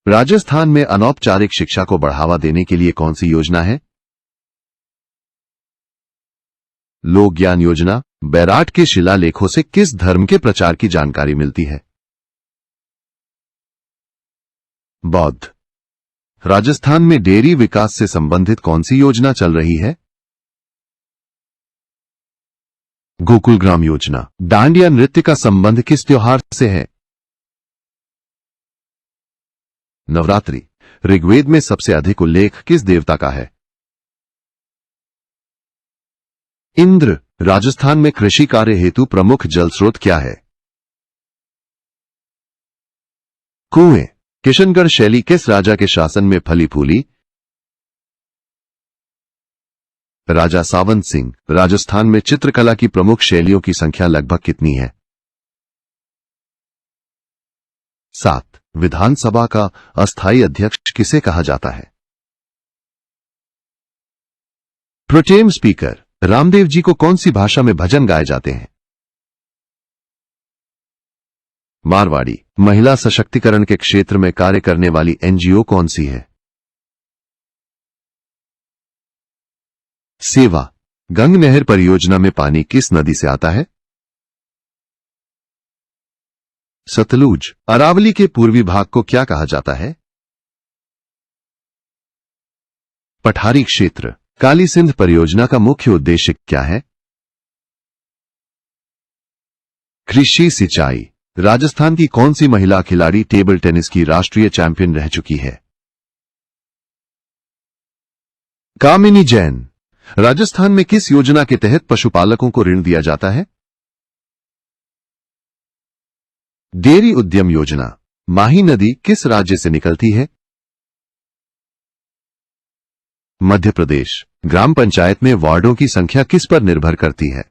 राजस्थान में अनौपचारिक शिक्षा को बढ़ावा देने के लिए कौन सी योजना है? लोक ज्ञान योजना। बैराट के शिलालेखों से किस धर्म के प्रचार की जानकारी मिलती है? बौद्ध। राजस्थान में डेयरी विकास से संबंधित कौन सी योजना चल रही है? गोकुल ग्राम योजना। डांडिया नृत्य का संबंध किस त्योहार से है? नवरात्रि। ऋग्वेद में सबसे अधिक उल्लेख किस देवता का है? इंद्र। राजस्थान में कृषि कार्य हेतु प्रमुख जल स्रोत क्या है? कुएं। किशनगढ़ शैली किस राजा के शासन में फली फूली? राजा सावंत सिंह। राजस्थान में चित्रकला की प्रमुख शैलियों की संख्या लगभग कितनी है? 7। विधानसभा का अस्थायी अध्यक्ष किसे कहा जाता है? Pro tem speaker. रामदेव जी को कौन सी भाषा में भजन गाए जाते हैं? मारवाड़ी। महिला सशक्तिकरण के क्षेत्र में कार्य करने वाली NGO कौन सी है? सेवा। गंग नहर परियोजना में पानी किस नदी से आता है? सतलुज। अरावली के पूर्वी भाग को क्या कहा जाता है? पठारी क्षेत्र। काली सिंध परियोजना का मुख्य उद्देश्य क्या है? कृषि सिंचाई। राजस्थान की कौन सी महिला खिलाड़ी टेबल टेनिस की राष्ट्रीय चैंपियन रह चुकी है? कामिनी जैन। राजस्थान में किस योजना के तहत पशुपालकों को ऋण दिया जाता है? डेयरी उद्यम योजना। माही नदी किस राज्य से निकलती है? मध्य प्रदेश। ग्राम पंचायत में वार्डों की संख्या किस पर निर्भर करती है?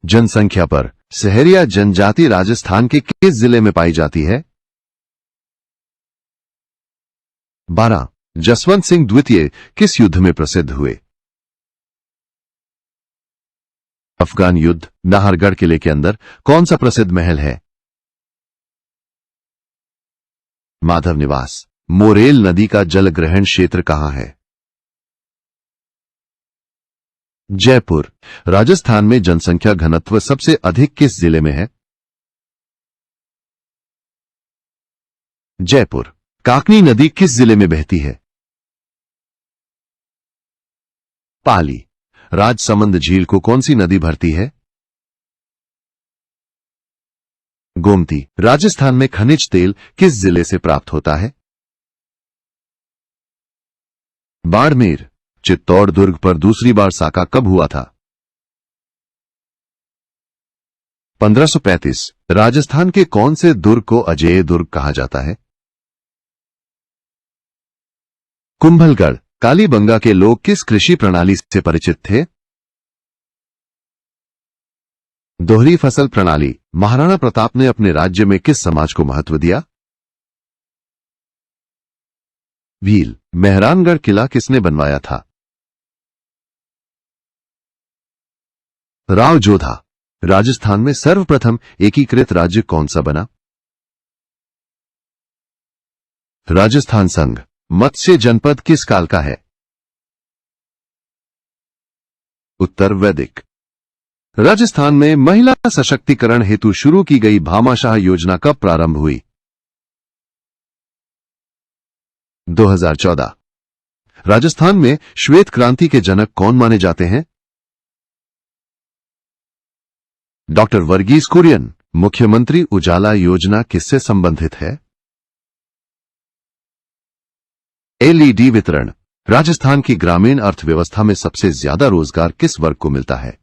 जनसंख्या पर। सहरिया जनजाति राजस्थान के किस जिले में पाई जाती है? 12। जसवंत सिंह द्वितीय किस युद्ध में प्रसिद्ध हुए? अफगान युद्ध। नाहरगढ़ किले के अंदर कौन सा प्रसिद्ध महल है? माधव निवास। मोरेल नदी का जल ग्रहण क्षेत्र कहां है? जयपुर। राजस्थान में जनसंख्या घनत्व सबसे अधिक किस जिले में है? जयपुर। काकनी नदी किस जिले में बहती है? पाली। राजसमंद झील को कौन सी नदी भरती है? गोमती। राजस्थान में खनिज तेल किस जिले से प्राप्त होता है? बाड़मेर। चित्तौड़ दुर्ग पर दूसरी बार साका कब हुआ था? 1535। राजस्थान के कौन से दुर्ग को अजेय दुर्ग कहा जाता है? कुंभलगढ़। कालीबंगा के लोग किस कृषि प्रणाली से परिचित थे? दोहरी फसल प्रणाली। महाराणा प्रताप ने अपने राज्य में किस समाज को महत्व दिया? भील मेहरानगढ़ किला किसने बनवाया था? राव जोधा। राजस्थान में सर्वप्रथम एकीकृत राज्य कौन सा बना? राजस्थान संघ। मत्स्य जनपद किस काल का है? उत्तर वैदिक। राजस्थान में महिला सशक्तिकरण हेतु शुरू की गई भामाशाह योजना कब प्रारंभ हुई? 2014। राजस्थान में श्वेत क्रांति के जनक कौन माने जाते हैं? डॉक्टर वर्गीस कुरियन। मुख्यमंत्री उजाला योजना किससे संबंधित है? एलईडी वितरण। राजस्थान की ग्रामीण अर्थव्यवस्था में सबसे ज्यादा रोजगार किस वर्ग को मिलता है?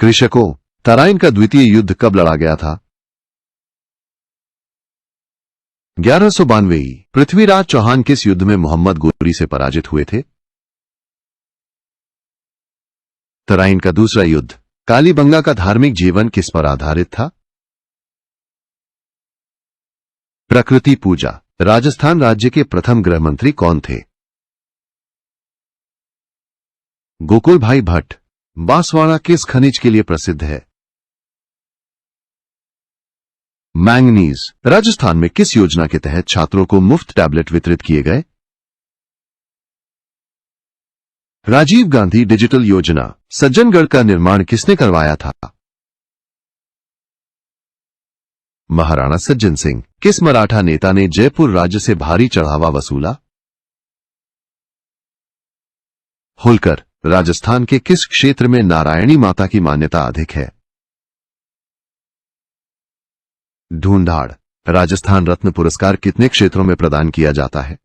कृषकों। तराइन का द्वितीय युद्ध कब लड़ा गया था? 1192। पृथ्वीराज चौहान किस युद्ध में मोहम्मद गोरी से पराजित हुए थे? तराइन का दूसरा युद्ध। कालीबंगा का धार्मिक जीवन किस पर आधारित था? प्रकृति पूजा। राजस्थान राज्य के प्रथम गृह मंत्री कौन थे? गोकुल भाई भट्ट। बांसवाड़ा किस खनिज के लिए प्रसिद्ध है? मैंगनीज। राजस्थान में किस योजना के तहत छात्रों को मुफ्त टैबलेट वितरित किए गए? राजीव गांधी डिजिटल योजना। सज्जनगढ़ का निर्माण किसने करवाया था? महाराणा सज्जन सिंह। किस मराठा नेता ने जयपुर राज्य से भारी चढ़ावा वसूला? होलकर। राजस्थान के किस क्षेत्र में नारायणी माता की मान्यता अधिक है? ढूंढाड़। राजस्थान रत्न पुरस्कार कितने क्षेत्रों में प्रदान किया जाता है?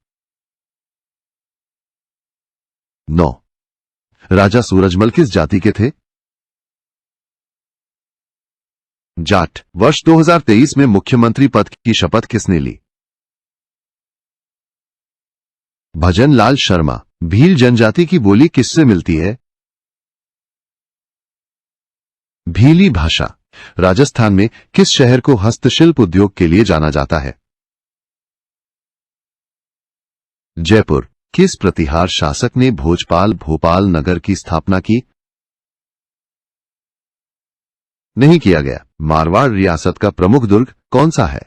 9। राजा सूरजमल किस जाति के थे? जाट। वर्ष 2023 में मुख्यमंत्री पद की शपथ किसने ली? भजन लाल शर्मा। भील जनजाति की बोली किससे मिलती है? भीली भाषा। राजस्थान में किस शहर को हस्तशिल्प उद्योग के लिए जाना जाता है? जयपुर। किस प्रतिहार शासक ने भोजपाल भोपाल नगर की स्थापना की? नहीं किया गया। मारवाड़ रियासत का प्रमुख दुर्ग कौन सा है?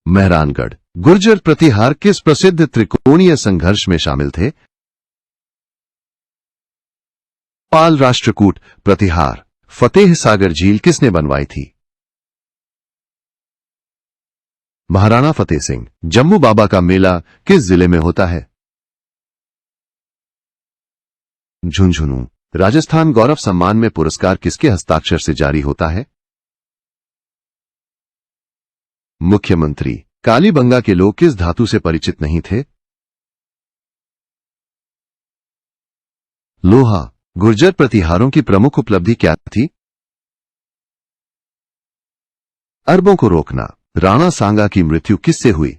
मेहरानगढ़। गुर्जर प्रतिहार किस प्रसिद्ध त्रिकोणीय संघर्ष में शामिल थे? पाल राष्ट्रकूट प्रतिहार। फतेह सागर झील किसने बनवाई थी? महाराणा फतेह सिंह। जम्मू बाबा का मेला किस जिले में होता है? झुंझुनू। राजस्थान गौरव सम्मान में पुरस्कार किसके हस्ताक्षर से जारी होता है? मुख्यमंत्री। कालीबंगा के लोग किस धातु से परिचित नहीं थे? लोहा। गुर्जर प्रतिहारों की प्रमुख उपलब्धि क्या थी? अरबों को रोकना। राणा सांगा की मृत्यु किससे हुई?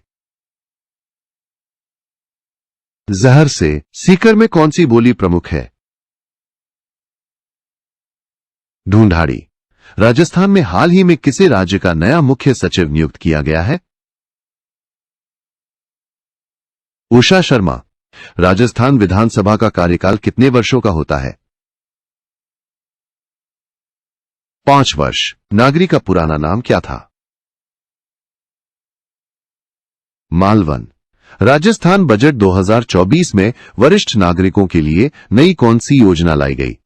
जहर से। सीकर में कौन सी बोली प्रमुख है? ढूंढाड़ी। राजस्थान में हाल ही में किसे राज्य का नया मुख्य सचिव नियुक्त किया गया है? उषा शर्मा। राजस्थान विधानसभा का कार्यकाल कितने वर्षों का होता है? 5 वर्ष। नागरी का पुराना नाम क्या था? मालवन। राजस्थान बजट 2024 में वरिष्ठ नागरिकों के लिए नई कौन सी योजना लाई गई?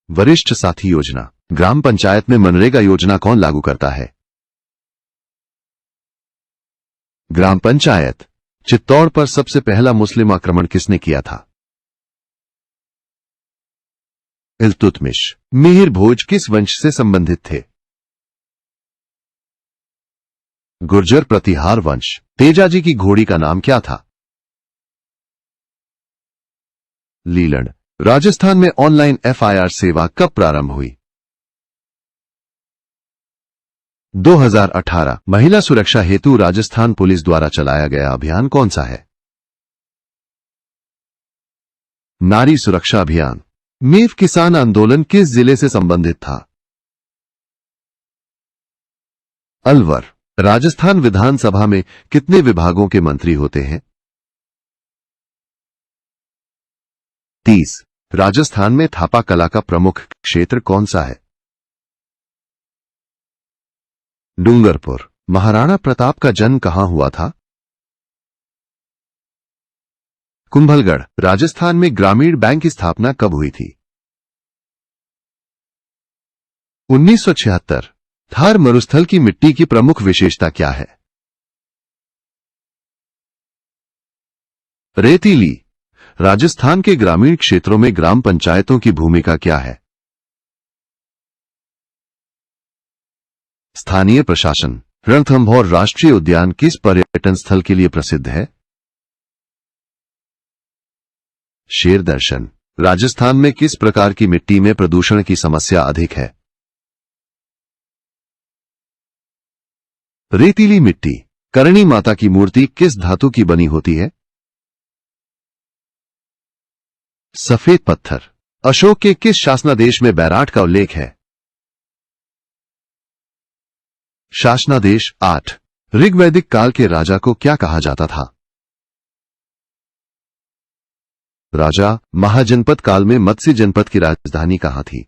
वरिष्ठ साथी योजना। ग्राम पंचायत में मनरेगा योजना कौन लागू करता है? ग्राम पंचायत। चित्तौड़ पर सबसे पहला मुस्लिम आक्रमण किसने किया था? इल्तुतमिश। मिहिर भोज किस वंश से संबंधित थे? गुर्जर प्रतिहार वंश। तेजाजी की घोड़ी का नाम क्या था? लीलड़। राजस्थान में ऑनलाइन एफआईआर सेवा कब प्रारंभ हुई? 2018। महिला सुरक्षा हेतु राजस्थान पुलिस द्वारा चलाया गया अभियान कौन सा है? नारी सुरक्षा अभियान। मेव किसान आंदोलन किस जिले से संबंधित था? अलवर। राजस्थान विधानसभा में कितने विभागों के मंत्री होते हैं? 30। राजस्थान में थापा कला का प्रमुख क्षेत्र कौन सा है? डूंगरपुर। महाराणा प्रताप का जन्म कहां हुआ था? कुंभलगढ़। राजस्थान में ग्रामीण बैंक की स्थापना कब हुई थी? 1976। थार मरुस्थल की मिट्टी की प्रमुख विशेषता क्या है? रेतीली। राजस्थान के ग्रामीण क्षेत्रों में ग्राम पंचायतों की भूमिका क्या है? स्थानीय प्रशासन। रणथंभौर राष्ट्रीय उद्यान किस पर्यटन स्थल के लिए प्रसिद्ध है? शेर दर्शन। राजस्थान में किस प्रकार की मिट्टी में प्रदूषण की समस्या अधिक है? रेतीली मिट्टी। करणी माता की मूर्ति किस धातु की बनी होती है? सफेद पत्थर। अशोक के किस शासनादेश में बैराट का उल्लेख है? शासनादेश 8। ऋग्वैदिक काल के राजा को क्या कहा जाता था? राजा। महाजनपद काल में मत्स्य जनपद की राजधानी कहां थी?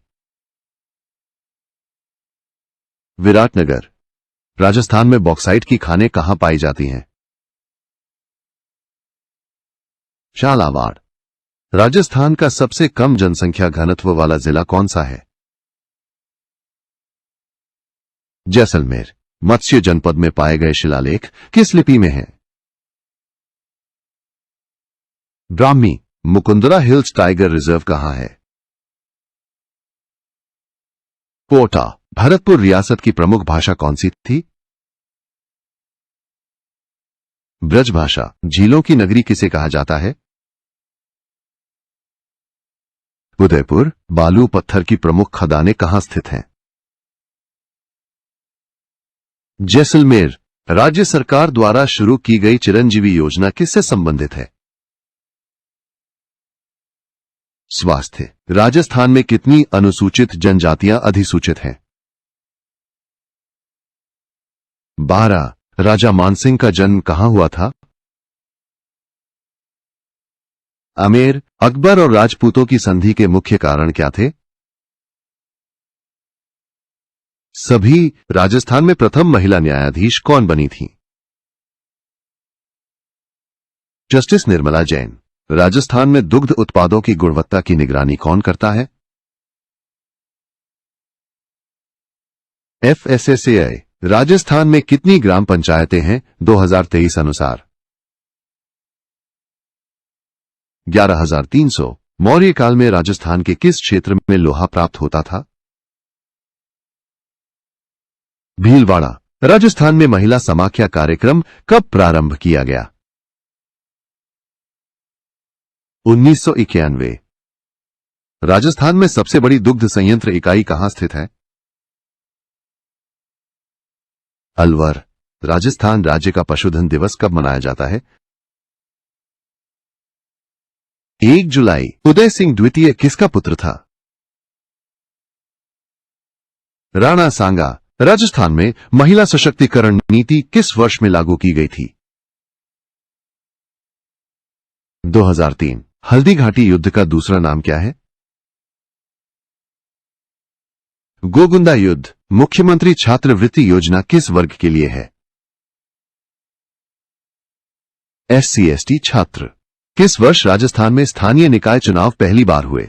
विराटनगर। राजस्थान में बॉक्साइट की खानें कहां पाई जाती हैं? झालावाड़। राजस्थान का सबसे कम जनसंख्या घनत्व वाला जिला कौन सा है? जैसलमेर। मत्स्य जनपद में पाए गए शिलालेख किस लिपि में हैं? Brahmi. Mukundra hills tiger reserve कहां है? कोटा। भरतपुर रियासत की प्रमुख भाषा कौन सी थी? ब्रजभाषा। झीलों की नगरी किसे कहा जाता है? उदयपुर। बालू पत्थर की प्रमुख खदानें कहां स्थित हैं? जैसलमेर। राज्य सरकार द्वारा शुरू की गई चिरंजीवी योजना किससे संबंधित है? स्वास्थ्य। राजस्थान में कितनी अनुसूचित जनजातियां अधिसूचित हैं? 12। राजा मानसिंह का जन्म कहां हुआ था? आमेर। अकबर और राजपूतों की संधि के मुख्य कारण क्या थे? सभी। राजस्थान में प्रथम महिला न्यायाधीश कौन बनी थी? जस्टिस निर्मला जैन। राजस्थान में दुग्ध उत्पादों की गुणवत्ता की निगरानी कौन करता है? FSSAI। राजस्थान में कितनी ग्राम पंचायतें हैं 2023 अनुसार? 11,300। मौर्य काल में राजस्थान के किस क्षेत्र में लोहा प्राप्त होता था? भीलवाड़ा। राजस्थान में महिला समाख्या कार्यक्रम कब प्रारंभ किया गया? 1991। राजस्थान में सबसे बड़ी दुग्ध संयंत्र इकाई कहां स्थित है? अलवर। राजस्थान राज्य का पशुधन दिवस कब मनाया जाता है? 1 जुलाई। उदय सिंह द्वितीय किसका पुत्र था? राणा सांगा। राजस्थान में महिला सशक्तिकरण नीति किस वर्ष में लागू की गई थी? 2003। हल्दी घाटी युद्ध का दूसरा नाम क्या है? गोगुंदा युद्ध। मुख्यमंत्री छात्रवृत्ति योजना किस वर्ग के लिए है? SC/ST छात्र। किस वर्ष राजस्थान में स्थानीय निकाय चुनाव पहली बार हुए?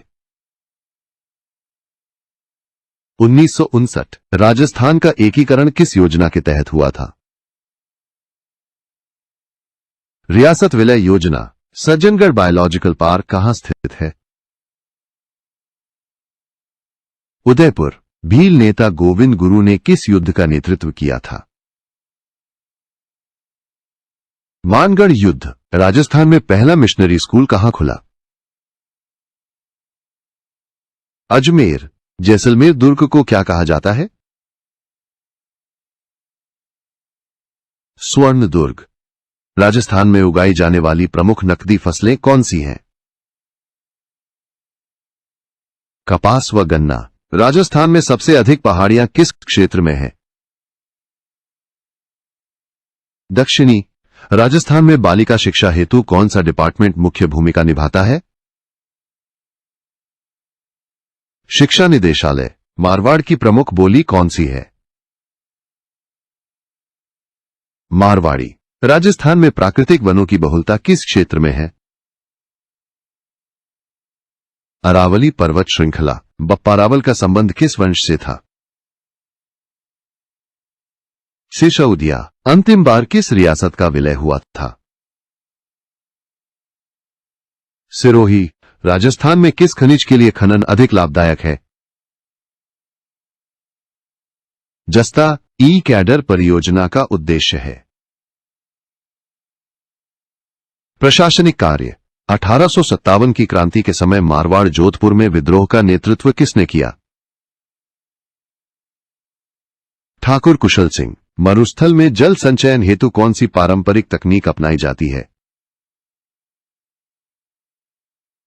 1959। राजस्थान का एकीकरण किस योजना के तहत हुआ था? रियासत विलय योजना। सज्जनगढ़ बायोलॉजिकल पार्क कहां स्थित है? उदयपुर। भील नेता गोविंद गुरु ने किस युद्ध का नेतृत्व किया था? मानगढ़ युद्ध। राजस्थान में पहला मिशनरी स्कूल कहां खुला? अजमेर। जैसलमेर दुर्ग को क्या कहा जाता है? स्वर्ण दुर्ग। राजस्थान में उगाई जाने वाली प्रमुख नकदी फसलें कौन सी हैं? कपास व गन्ना। राजस्थान में सबसे अधिक पहाड़ियां किस क्षेत्र में हैं? दक्षिणी राजस्थान में बालिका शिक्षा हेतु कौन सा डिपार्टमेंट मुख्य भूमिका निभाता है? शिक्षा निदेशालय। मारवाड़ की प्रमुख बोली कौन सी है? मारवाड़ी। राजस्थान में प्राकृतिक वनों की बहुलता किस क्षेत्र में है? अरावली पर्वत श्रृंखला। बप्पारावल का संबंध किस वंश से था? सिसोदिया। अंतिम बार किस रियासत का विलय हुआ था? सिरोही। राजस्थान में किस खनिज के लिए खनन अधिक लाभदायक है? जस्ता। ई कैडर परियोजना का उद्देश्य है प्रशासनिक कार्य। 1857 की क्रांति के समय मारवाड़ जोधपुर में विद्रोह का नेतृत्व किसने किया? ठाकुर कुशल सिंह। मरुस्थल में जल संचयन हेतु कौन सी पारंपरिक तकनीक अपनाई जाती है?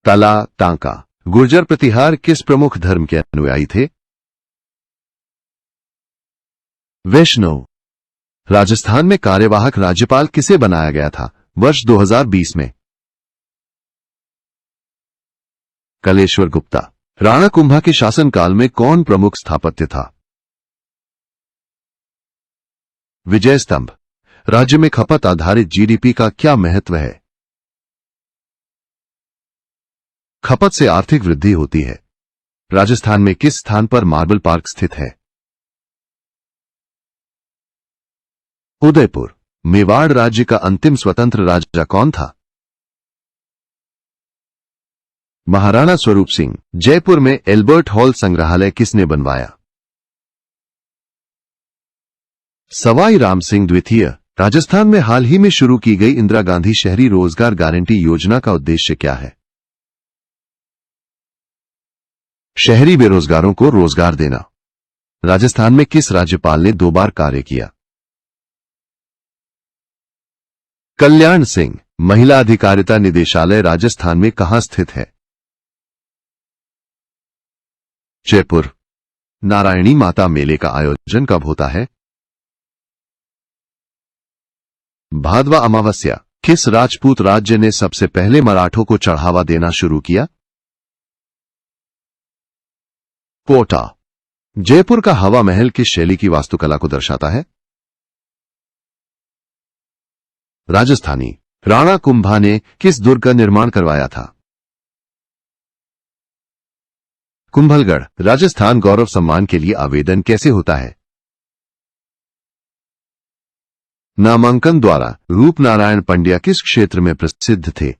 तला टांका। गुर्जर प्रतिहार किस प्रमुख धर्म के अनुयायी थे? वैष्णव। राजस्थान में कार्यवाहक राज्यपाल किसे बनाया गया था वर्ष 2020 में? कलेश्वर गुप्ता। राणा कुंभा के शासनकाल में कौन प्रमुख स्थापत्य था? विजय स्तंभ। राज्य में खपत आधारित जीडीपी का क्या महत्व है? खपत से आर्थिक वृद्धि होती है। राजस्थान में किस स्थान पर मार्बल पार्क स्थित है? उदयपुर। मेवाड़ राज्य का अंतिम स्वतंत्र राजा कौन था? महाराणा स्वरूप सिंह। जयपुर में एल्बर्ट हॉल संग्रहालय किसने बनवाया? सवाई राम सिंह द्वितीय। राजस्थान में हाल ही में शुरू की गई इंदिरा गांधी शहरी रोजगार गारंटी योजना का उद्देश्य क्या है? शहरी बेरोजगारों को रोजगार देना। राजस्थान में किस राज्यपाल ने 2 बार कार्य किया? कल्याण सिंह। महिला अधिकारिता निदेशालय राजस्थान में कहां स्थित है? जयपुर। नारायणी माता मेले का आयोजन कब होता है? भादवा अमावस्या। किस राजपूत राज्य ने सबसे पहले मराठों को चढ़ावा देना शुरू किया? कोटा। जयपुर का हवा महल किस शैली की वास्तुकला को दर्शाता है? राजस्थानी। राणा कुंभा ने किस दुर्ग का निर्माण करवाया था? कुंभलगढ़। राजस्थान गौरव सम्मान के लिए आवेदन कैसे होता है? नामांकन द्वारा। रूपनारायण पंड्या किस क्षेत्र में प्रसिद्ध थे?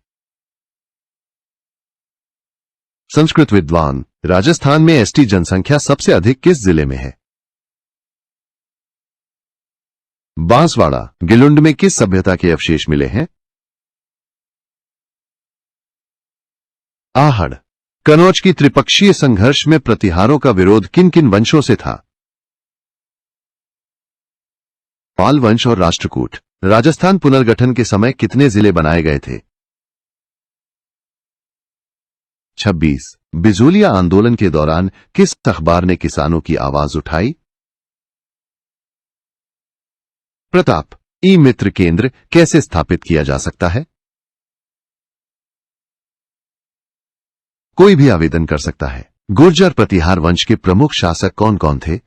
संस्कृत विद्वान। राजस्थान में एसटी जनसंख्या सबसे अधिक किस जिले में है? बांसवाड़ा। गिलुंड में किस सभ्यता के अवशेष मिले हैं? आहड़। कनौज की त्रिपक्षीय संघर्ष में प्रतिहारों का विरोध किन किन वंशों से था? पाल वंश और राष्ट्रकूट। राजस्थान पुनर्गठन के समय कितने जिले बनाए गए थे? 26। बिजोलिया आंदोलन के दौरान किस अखबार ने किसानों की आवाज उठाई? प्रताप। ई मित्र केंद्र कैसे स्थापित किया जा सकता है? कोई भी आवेदन कर सकता है। गुर्जर प्रतिहार वंश के प्रमुख शासक कौन कौन थे?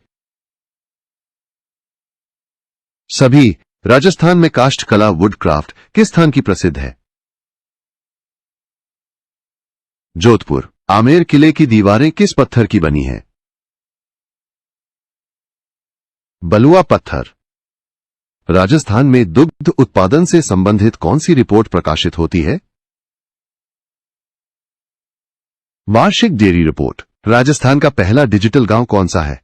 सभी। राजस्थान में काष्ठ कला वुडक्राफ्ट किस स्थान की प्रसिद्ध है? जोधपुर। आमेर किले की दीवारें किस पत्थर की बनी हैं? बलुआ पत्थर। राजस्थान में दुग्ध उत्पादन से संबंधित कौन सी रिपोर्ट प्रकाशित होती है? वार्षिक डेयरी रिपोर्ट। राजस्थान का पहला डिजिटल गांव कौन सा है?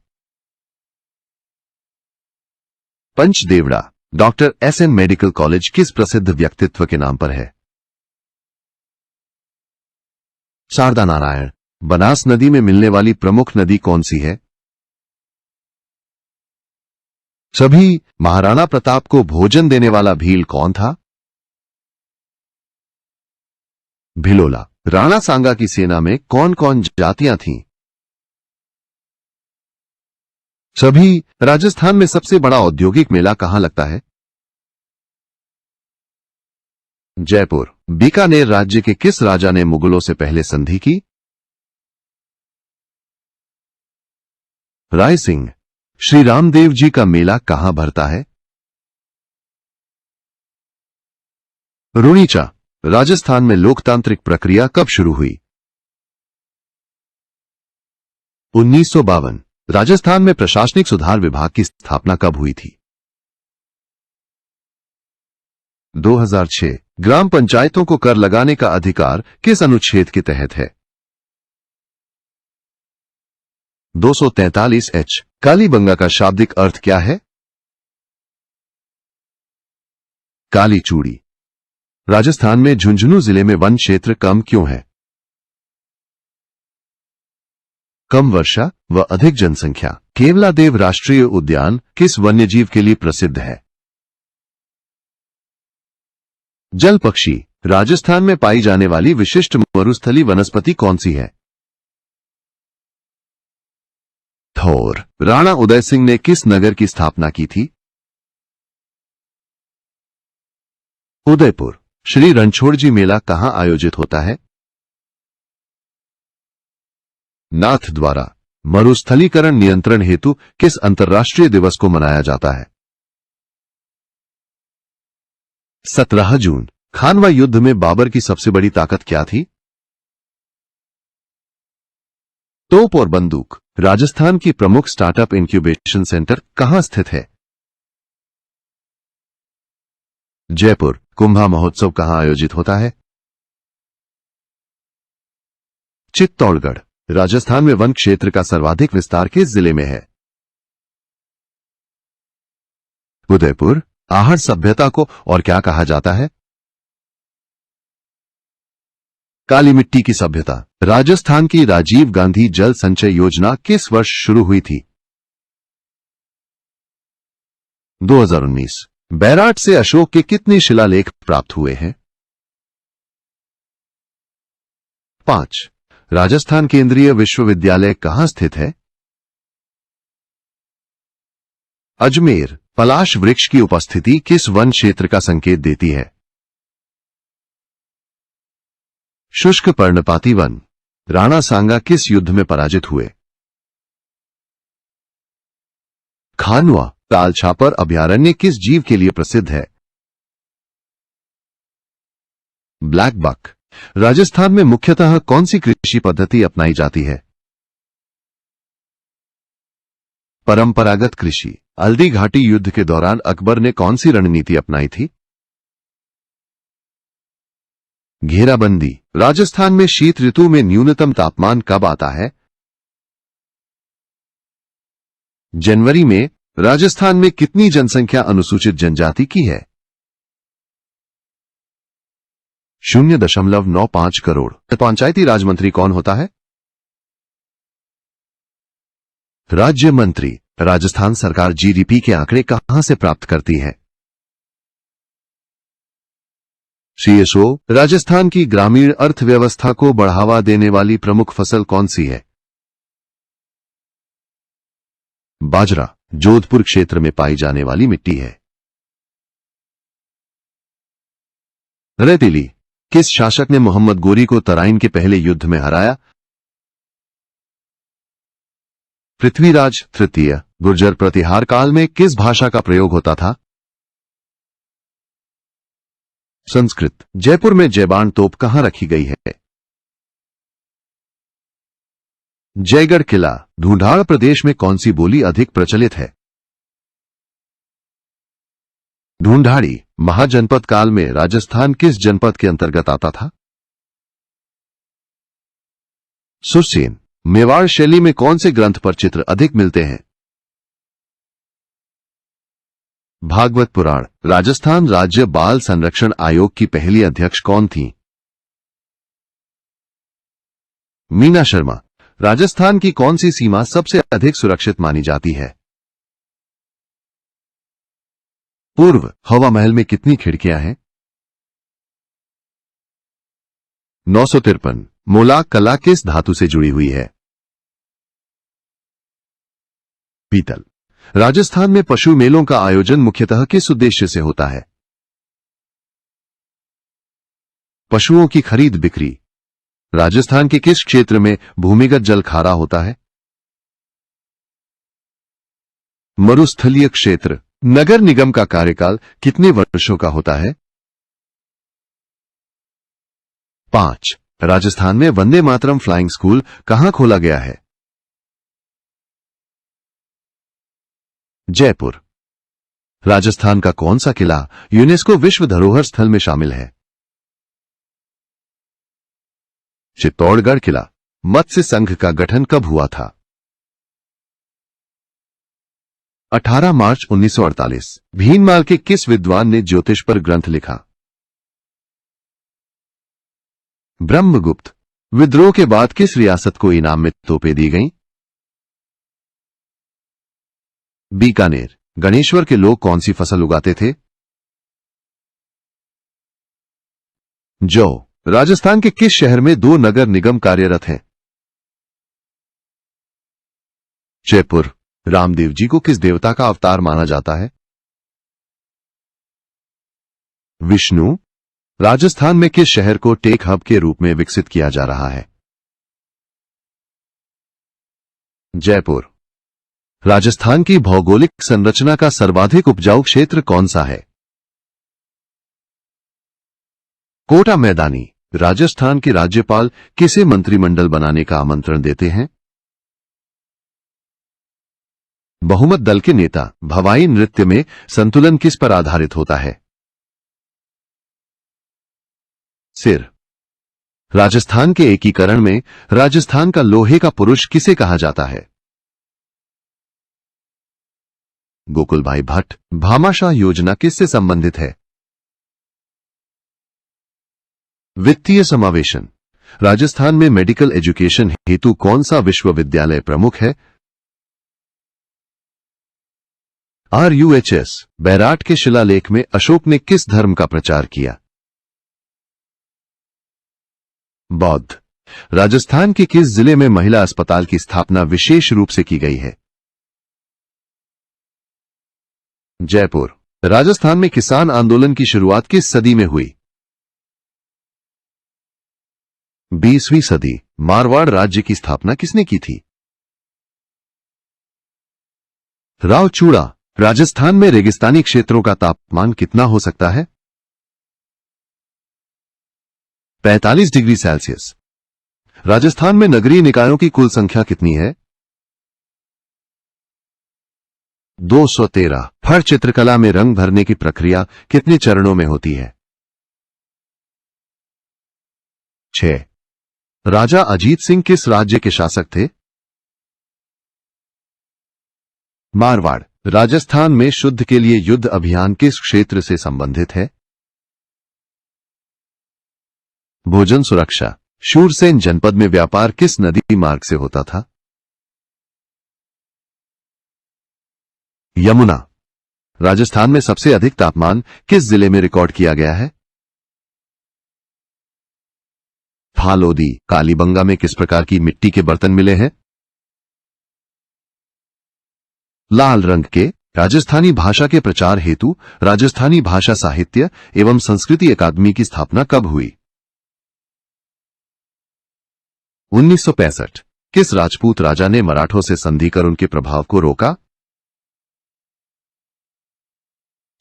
पंचदेवड़ा। डॉक्टर एसएन मेडिकल कॉलेज किस प्रसिद्ध व्यक्तित्व के नाम पर है? शारदा नारायण। बनास नदी में मिलने वाली प्रमुख नदी कौन सी है? सभी। महाराणा प्रताप को भोजन देने वाला भील कौन था? भिलोला। राणा सांगा की सेना में कौन कौन जातियां थीं? सभी। राजस्थान में सबसे बड़ा औद्योगिक मेला कहां लगता है? जयपुर। बीकानेर राज्य के किस राजा ने मुगलों से पहले संधि की? राय सिंह। श्री रामदेव जी का मेला कहां भरता है? रुणीचा। राजस्थान में लोकतांत्रिक प्रक्रिया कब शुरू हुई? 1952। राजस्थान में प्रशासनिक सुधार विभाग की स्थापना कब हुई थी? 2006। ग्राम पंचायतों को कर लगाने का अधिकार किस अनुच्छेद के तहत है? 243H। कालीबंगा का शाब्दिक अर्थ क्या है? काली चूड़ी। राजस्थान में झुंझुनू जिले में वन क्षेत्र कम क्यों है? कम वर्षा व अधिक जनसंख्या। केवलादेव राष्ट्रीय उद्यान किस वन्यजीव के लिए प्रसिद्ध है? जल पक्षी। राजस्थान में पाई जाने वाली विशिष्ट मरुस्थलीय वनस्पति कौन सी है? थोर। राणा उदय सिंह ने किस नगर की स्थापना की थी? उदयपुर। श्री रणछोड़जी मेला कहां आयोजित होता है? नाथ द्वारा। मरुस्थलीकरण नियंत्रण हेतु किस अंतर्राष्ट्रीय दिवस को मनाया जाता है? 17 जून। खानवा युद्ध में बाबर की सबसे बड़ी ताकत क्या थी? तोप और बंदूक। राजस्थान की प्रमुख स्टार्टअप इंक्यूबेशन सेंटर कहां स्थित है? जयपुर। कुंभा महोत्सव कहां आयोजित होता है? चित्तौड़गढ़। राजस्थान में वन क्षेत्र का सर्वाधिक विस्तार किस जिले में है? उदयपुर। आहड़ सभ्यता को और क्या कहा जाता है? काली मिट्टी की सभ्यता। राजस्थान की राजीव गांधी जल संचय योजना किस वर्ष शुरू हुई थी? 2019। बैराट से अशोक के कितने शिलालेख प्राप्त हुए हैं? 5। राजस्थान केंद्रीय विश्वविद्यालय कहां स्थित है? अजमेर। पलाश वृक्ष की उपस्थिति किस वन क्षेत्र का संकेत देती है? शुष्क पर्णपाती वन। राणा सांगा किस युद्ध में पराजित हुए? खानवा। तालछापर अभयारण्य किस जीव के लिए प्रसिद्ध है? Black buck. राजस्थान में मुख्यतः कौन सी कृषि पद्धति अपनाई जाती है? परंपरागत कृषि। हल्दी घाटी युद्ध के दौरान अकबर ने कौन सी रणनीति अपनाई थी? घेराबंदी। राजस्थान में शीत ऋतु में न्यूनतम तापमान कब आता है? जनवरी में। राजस्थान में कितनी जनसंख्या अनुसूचित जनजाति की है? 0.95 करोड़। पंचायती राज मंत्री कौन होता है? राज्य मंत्री। राजस्थान सरकार जीडीपी के आंकड़े कहां से प्राप्त करती है? सीएसओ। राजस्थान की ग्रामीण अर्थव्यवस्था को बढ़ावा देने वाली प्रमुख फसल कौन सी है? बाजरा। जोधपुर क्षेत्र में पाई जाने वाली मिट्टी है? रेतीली। किस शासक ने मोहम्मद गोरी को तराइन के पहले युद्ध में हराया? पृथ्वीराज तृतीय। गुर्जर प्रतिहार काल में किस भाषा का प्रयोग होता था? संस्कृत। जयपुर में जयबान तोप कहां रखी गई है? जयगढ़ किला। ढूंढाड़ प्रदेश में कौन सी बोली अधिक प्रचलित है? ढूंढाड़ी। महाजनपद काल में राजस्थान किस जनपद के अंतर्गत आता था? सुरसेन। मेवाड़ शैली में कौन से ग्रंथ पर चित्र अधिक मिलते हैं? भागवत पुराण। राजस्थान राज्य बाल संरक्षण आयोग की पहली अध्यक्ष कौन थी? मीना शर्मा। राजस्थान की कौन सी सीमा सबसे अधिक सुरक्षित मानी जाती है? पूर्व। हवा महल में कितनी खिड़कियां हैं? 953। मोलाक कला किस धातु से जुड़ी हुई है? पीतल। राजस्थान में पशु मेलों का आयोजन मुख्यतः किस उद्देश्य से होता है? पशुओं की खरीद बिक्री। राजस्थान के किस क्षेत्र में भूमिगत जल खारा होता है? मरुस्थलीय क्षेत्र। नगर निगम का कार्यकाल कितने वर्षों का होता है? 5। राजस्थान में वंदे मातरम फ्लाइंग स्कूल कहां खोला गया है? जयपुर। राजस्थान का कौन सा किला यूनेस्को विश्व धरोहर स्थल में शामिल है? चित्तौड़गढ़ किला। मत्स्य संघ का गठन कब हुआ था? 18 मार्च 1948। भीनमाल के किस विद्वान ने ज्योतिष पर ग्रंथ लिखा? ब्रह्मगुप्त। विद्रोह के बाद किस रियासत को इनाम में तोपें दी गईं? बीकानेर। गणेश्वर के लोग कौन सी फसल उगाते थे? जौ। राजस्थान के किस शहर में 2 नगर निगम कार्यरत हैं? जयपुर। रामदेव जी को किस देवता का अवतार माना जाता है? विष्णु। राजस्थान में किस शहर को टेक हब के रूप में विकसित किया जा रहा है? जयपुर। राजस्थान की भौगोलिक संरचना का सर्वाधिक उपजाऊ क्षेत्र कौन सा है? कोटा मैदानी। राजस्थान के राज्यपाल किसे मंत्रिमंडल बनाने का आमंत्रण देते हैं? बहुमत दल के नेता। भवाई नृत्य में संतुलन किस पर आधारित होता है? सिर। राजस्थान के एकीकरण में राजस्थान का लोहे का पुरुष किसे कहा जाता है? गोकुल भाई भट्ट। भामाशाह योजना किससे संबंधित है? वित्तीय समावेशन। राजस्थान में मेडिकल एजुकेशन हेतु कौन सा विश्वविद्यालय प्रमुख है? RUHS। बैराट के शिलालेख में अशोक ने किस धर्म का प्रचार किया? बौद्ध। राजस्थान के किस जिले में महिला अस्पताल की स्थापना विशेष रूप से की गई है? जयपुर। राजस्थान में किसान आंदोलन की शुरुआत किस सदी में हुई? 20वीं सदी। मारवाड़ राज्य की स्थापना किसने की थी? रावचूड़ा। राजस्थान में रेगिस्तानी क्षेत्रों का तापमान कितना हो सकता है? 45 डिग्री सेल्सियस। राजस्थान में नगरीय निकायों की कुल संख्या कितनी है? 213। फर चित्रकला में रंग भरने की प्रक्रिया कितने चरणों में होती है? 6। राजा अजीत सिंह किस राज्य के शासक थे? मारवाड़। राजस्थान में शुद्ध के लिए युद्ध अभियान किस क्षेत्र से संबंधित है? भोजन सुरक्षा। शूरसेन जनपद में व्यापार किस नदी मार्ग से होता था? यमुना। राजस्थान में सबसे अधिक तापमान किस जिले में रिकॉर्ड किया गया है? फालोदी। कालीबंगा में किस प्रकार की मिट्टी के बर्तन मिले हैं? लाल रंग के। राजस्थानी भाषा के प्रचार हेतु राजस्थानी भाषा साहित्य एवं संस्कृति अकादमी की स्थापना कब हुई? 1965। किस राजपूत राजा ने मराठों से संधि कर उनके प्रभाव को रोका?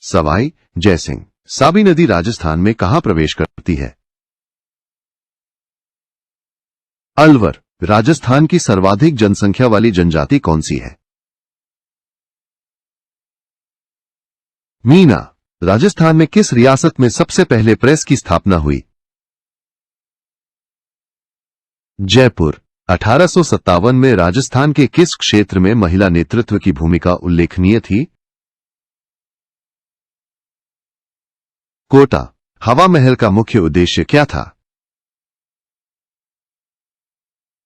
सवाई जयसिंह। साबी नदी राजस्थान में कहां प्रवेश करती है? अलवर। राजस्थान की सर्वाधिक जनसंख्या वाली जनजाति कौन सी है? मीना। राजस्थान में किस रियासत में सबसे पहले प्रेस की स्थापना हुई? जयपुर। 1857 में राजस्थान के किस क्षेत्र में महिला नेतृत्व की भूमिका उल्लेखनीय थी? कोटा। हवा महल का मुख्य उद्देश्य क्या था?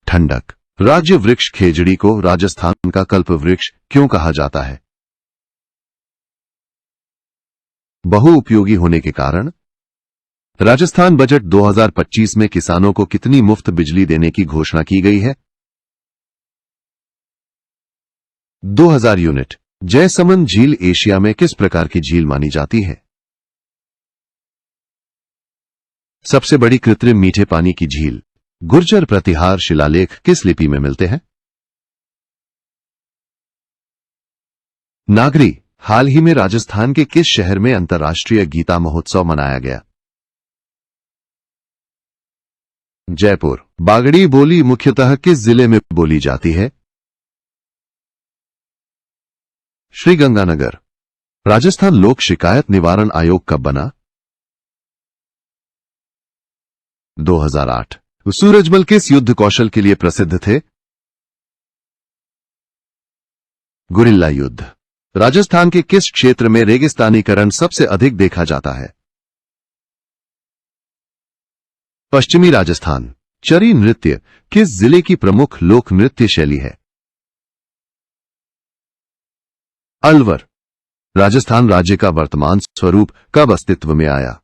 ठंडक। राज्य वृक्ष खेजड़ी को राजस्थान का कल्प वृक्ष क्यों कहा जाता है? बहुउपयोगी होने के कारण। राजस्थान बजट 2025 में किसानों को कितनी मुफ्त बिजली देने की घोषणा की गई है? 2000 यूनिट। जयसमंद झील एशिया में किस प्रकार की झील मानी जाती है? सबसे बड़ी कृत्रिम मीठे पानी की झील गुर्जर प्रतिहार शिलालेख किस लिपि में मिलते हैं? नागरी, हाल ही में राजस्थान के किस शहर में अंतर्राष्ट्रीय गीता महोत्सव मनाया गया? जयपुर। बागड़ी बोली मुख्यतः किस जिले में बोली जाती है? श्रीगंगानगर। राजस्थान लोक शिकायत निवारण आयोग कब बना? 2008। सूरजमल किस युद्ध कौशल के लिए प्रसिद्ध थे? गुरिल्ला युद्ध। राजस्थान के किस क्षेत्र में रेगिस्तानीकरण सबसे अधिक देखा जाता है? पश्चिमी राजस्थान। चरी नृत्य किस जिले की प्रमुख लोक नृत्य शैली है? अलवर। राजस्थान राज्य का वर्तमान स्वरूप कब अस्तित्व में आया?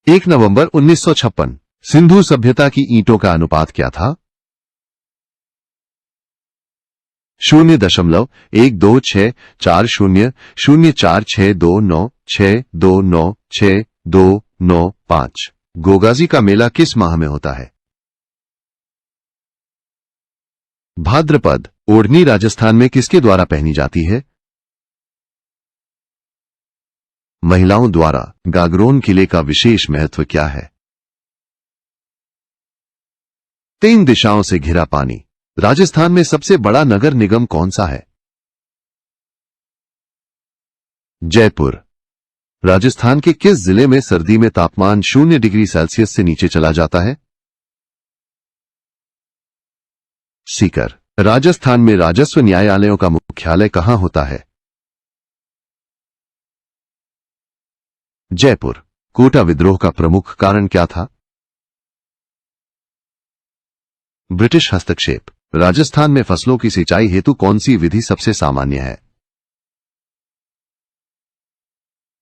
1 नवंबर 1956। सिंधु सभ्यता की ईंटों का अनुपात क्या था? 0.1240046296296296295। गोगाजी का मेला किस माह में होता है? भाद्रपद। ओढ़नी राजस्थान में किसके द्वारा पहनी जाती है? महिलाओं द्वारा। गागरोन किले का विशेष महत्व क्या है? 3 दिशाओं से घिरा पानी। राजस्थान में सबसे बड़ा नगर निगम कौन सा है? जयपुर। राजस्थान के किस जिले में सर्दी में तापमान 0 डिग्री सेल्सियस से नीचे चला जाता है? सीकर। राजस्थान में राजस्व न्यायालयों का मुख्यालय कहां होता है? जयपुर। कोटा विद्रोह का प्रमुख कारण क्या था? ब्रिटिश हस्तक्षेप। राजस्थान में फसलों की सिंचाई हेतु कौन सी विधि सबसे सामान्य है?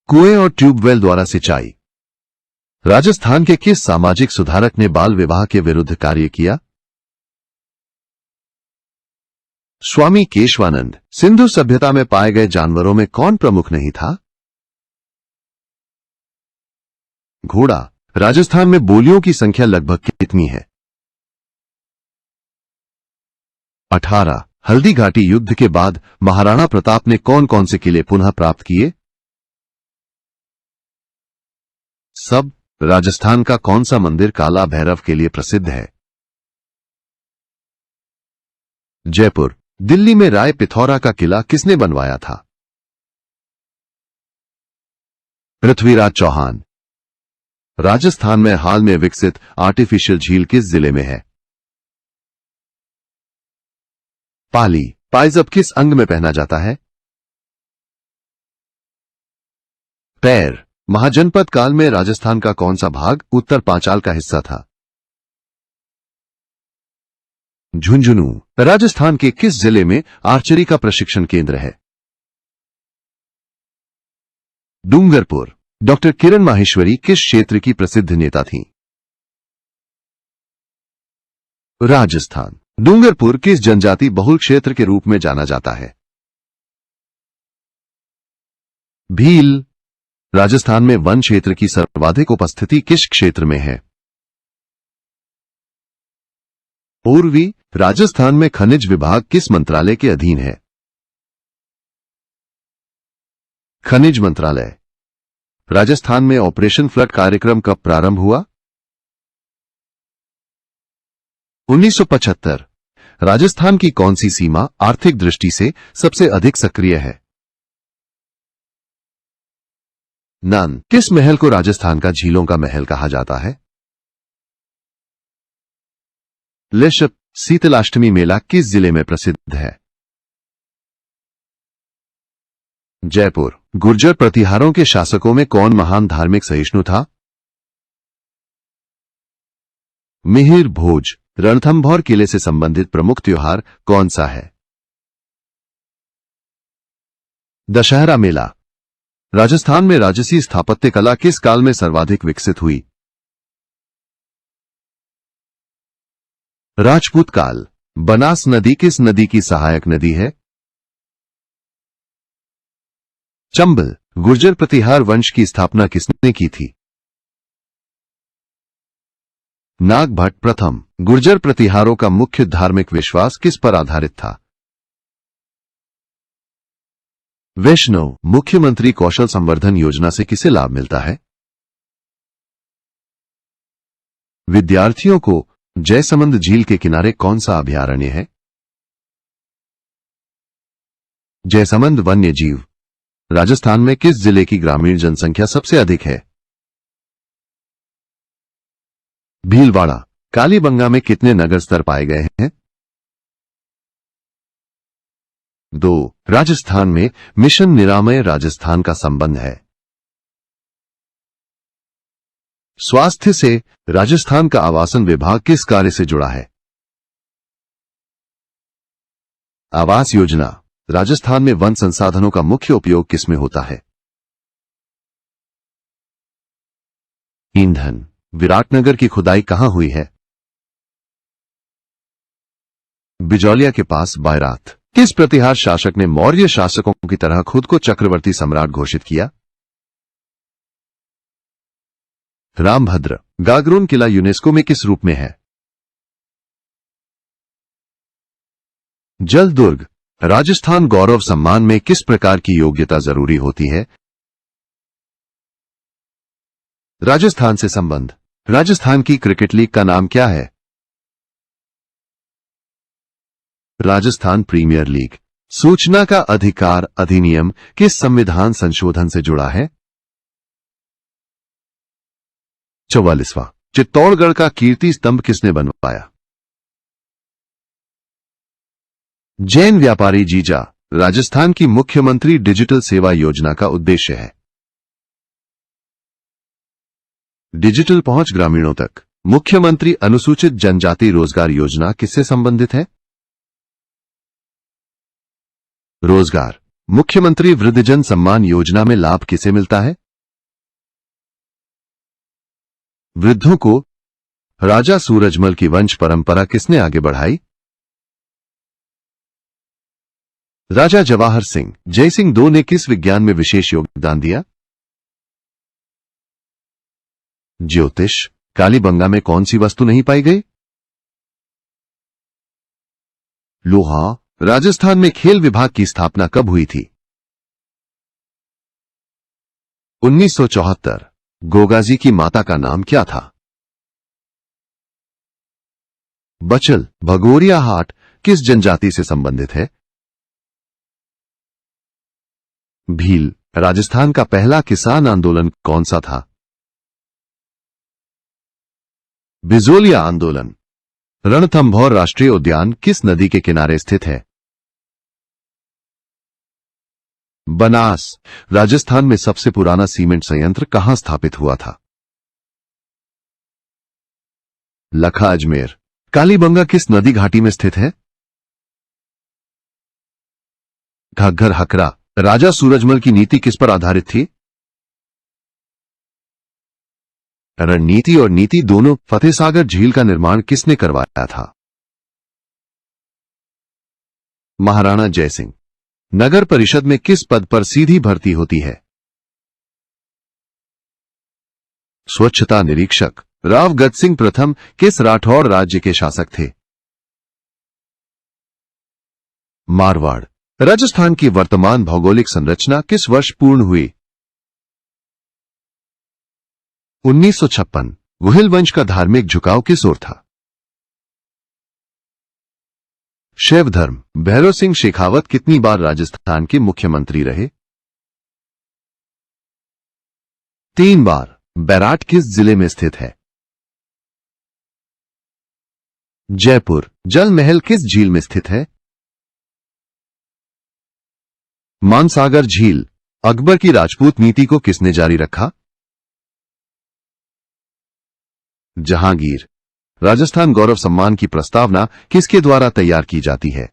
कुएं और ट्यूबवेल द्वारा सिंचाई। राजस्थान के किस सामाजिक सुधारक ने बाल विवाह के विरुद्ध कार्य किया? स्वामी केशवानंद। सिंधु सभ्यता में पाए गए जानवरों में कौन प्रमुख नहीं था? घोड़ा। राजस्थान में बोलियों की संख्या लगभग कितनी है? 18। हल्दी घाटी युद्ध के बाद महाराणा प्रताप ने कौन कौन से किले पुनः प्राप्त किए? सब। राजस्थान का कौन सा मंदिर काला भैरव के लिए प्रसिद्ध है? जयपुर। दिल्ली में राय पिथौरा का किला किसने बनवाया था? पृथ्वीराज चौहान। राजस्थान में हाल में विकसित आर्टिफिशियल झील किस जिले में है? पाली। पायजब किस अंग में पहना जाता है? पैर। महाजनपद काल में राजस्थान का कौन सा भाग उत्तर पांचाल का हिस्सा था? झुंझुनू। राजस्थान के किस जिले में आर्चरी का प्रशिक्षण केंद्र है? डूंगरपुर। डॉक्टर किरण माहेश्वरी किस क्षेत्र की प्रसिद्ध नेता थीं? राजस्थान। डूंगरपुर किस जनजाति बहुल क्षेत्र के रूप में जाना जाता है? भील। राजस्थान में वन क्षेत्र की सर्वाधिक उपस्थिति किस क्षेत्र में है? पूर्वी। राजस्थान में खनिज विभाग किस मंत्रालय के अधीन है? खनिज मंत्रालय। राजस्थान में ऑपरेशन फ्लड कार्यक्रम कब प्रारंभ हुआ? 1975। राजस्थान की कौन सी सीमा आर्थिक दृष्टि से सबसे अधिक सक्रिय है? नान। किस महल को राजस्थान का झीलों का महल कहा जाता है? लेशप। शीतलाष्टमी मेला किस जिले में प्रसिद्ध है? जयपुर। गुर्जर प्रतिहारों के शासकों में कौन महान धार्मिक सहिष्णु था? मिहिर भोज। रणथंभौर किले से संबंधित प्रमुख त्योहार कौन सा है? दशहरा मेला। राजस्थान में राजसी स्थापत्य कला किस काल में सर्वाधिक विकसित हुई? राजपूत काल। बनास नदी किस नदी की सहायक नदी है? चंबल गुर्जर प्रतिहार वंश की स्थापना किसने की थी? नागभट्ट प्रथम। गुर्जर प्रतिहारों का मुख्य धार्मिक विश्वास किस पर आधारित था? वैष्णव। मुख्यमंत्री कौशल संवर्धन योजना से किसे लाभ मिलता है? विद्यार्थियों को जयसमंद झील के किनारे कौन सा अभयारण्य है? जयसमंद वन्य जीव। राजस्थान में किस जिले की ग्रामीण जनसंख्या सबसे अधिक है? भीलवाड़ा। कालीबंगा में कितने नगर स्तर पाए गए हैं? 2। राजस्थान में मिशन निरामय राजस्थान का संबंध है। स्वास्थ्य से राजस्थान का आवासन विभाग किस कार्य से जुड़ा है? आवास योजना। राजस्थान में वन संसाधनों का मुख्य उपयोग किसमें होता है? ईंधन। विराटनगर की खुदाई कहां हुई है? बिजौलिया के पास बायरात। किस प्रतिहार शासक ने मौर्य शासकों की तरह खुद को चक्रवर्ती सम्राट घोषित किया? रामभद्र। गागरोन किला यूनेस्को में किस रूप में है? जल दुर्ग। राजस्थान गौरव सम्मान में किस प्रकार की योग्यता जरूरी होती है? राजस्थान से संबंध। राजस्थान की क्रिकेट लीग का नाम क्या है? Rajasthan Premier League. सूचना का अधिकार अधिनियम किस संविधान संशोधन से जुड़ा है? 44वां। चित्तौड़गढ़ का कीर्ति स्तंभ किसने बनवाया? जैन व्यापारी जीजा। राजस्थान की मुख्यमंत्री डिजिटल सेवा योजना का उद्देश्य है डिजिटल पहुंच ग्रामीणों तक। मुख्यमंत्री अनुसूचित जनजाति रोजगार योजना किससे संबंधित है? रोजगार। मुख्यमंत्री वृद्धजन सम्मान योजना में लाभ किसे मिलता है? वृद्धों को। राजा सूरजमल की वंश परंपरा किसने आगे बढ़ाई? राजा जवाहर सिंह। जयसिंह II ने किस विज्ञान में विशेष योगदान दिया? ज्योतिष। कालीबंगा में कौन सी वस्तु नहीं पाई गई? लोहा। राजस्थान में खेल विभाग की स्थापना कब हुई थी? 1974। गोगाजी की माता का नाम क्या था? बचल। भगोरिया हाट किस जनजाति से संबंधित है? भील। राजस्थान का पहला किसान आंदोलन कौन सा था? बिजोलिया आंदोलन। रणथंभौर राष्ट्रीय उद्यान किस नदी के किनारे स्थित है? बनास। राजस्थान में सबसे पुराना सीमेंट संयंत्र कहां स्थापित हुआ था? लखा अजमेर। कालीबंगा किस नदी घाटी में स्थित है? घग्गर हकरा। राजा सूरजमल की नीति किस पर आधारित थी? रणनीति और नीति दोनों। फतेहसागर झील का निर्माण किसने करवाया था? महाराणा जयसिंह। नगर परिषद में किस पद पर सीधी भर्ती होती है? स्वच्छता निरीक्षक। राव गजसिंह प्रथम किस राठौड़ राज्य के शासक थे? मारवाड़। राजस्थान की वर्तमान भौगोलिक संरचना किस वर्ष पूर्ण हुई? 1956। गुहिल वंश का धार्मिक झुकाव किस ओर था? शैव धर्म। भैरव सिंह शेखावत कितनी बार राजस्थान के मुख्यमंत्री रहे? 3 बार। बैराट किस जिले में स्थित है? जयपुर। जल महल किस झील में स्थित है? मानसागर झील। अकबर की राजपूत नीति को किसने जारी रखा? जहांगीर। राजस्थान गौरव सम्मान की प्रस्तावना किसके द्वारा तैयार की जाती है?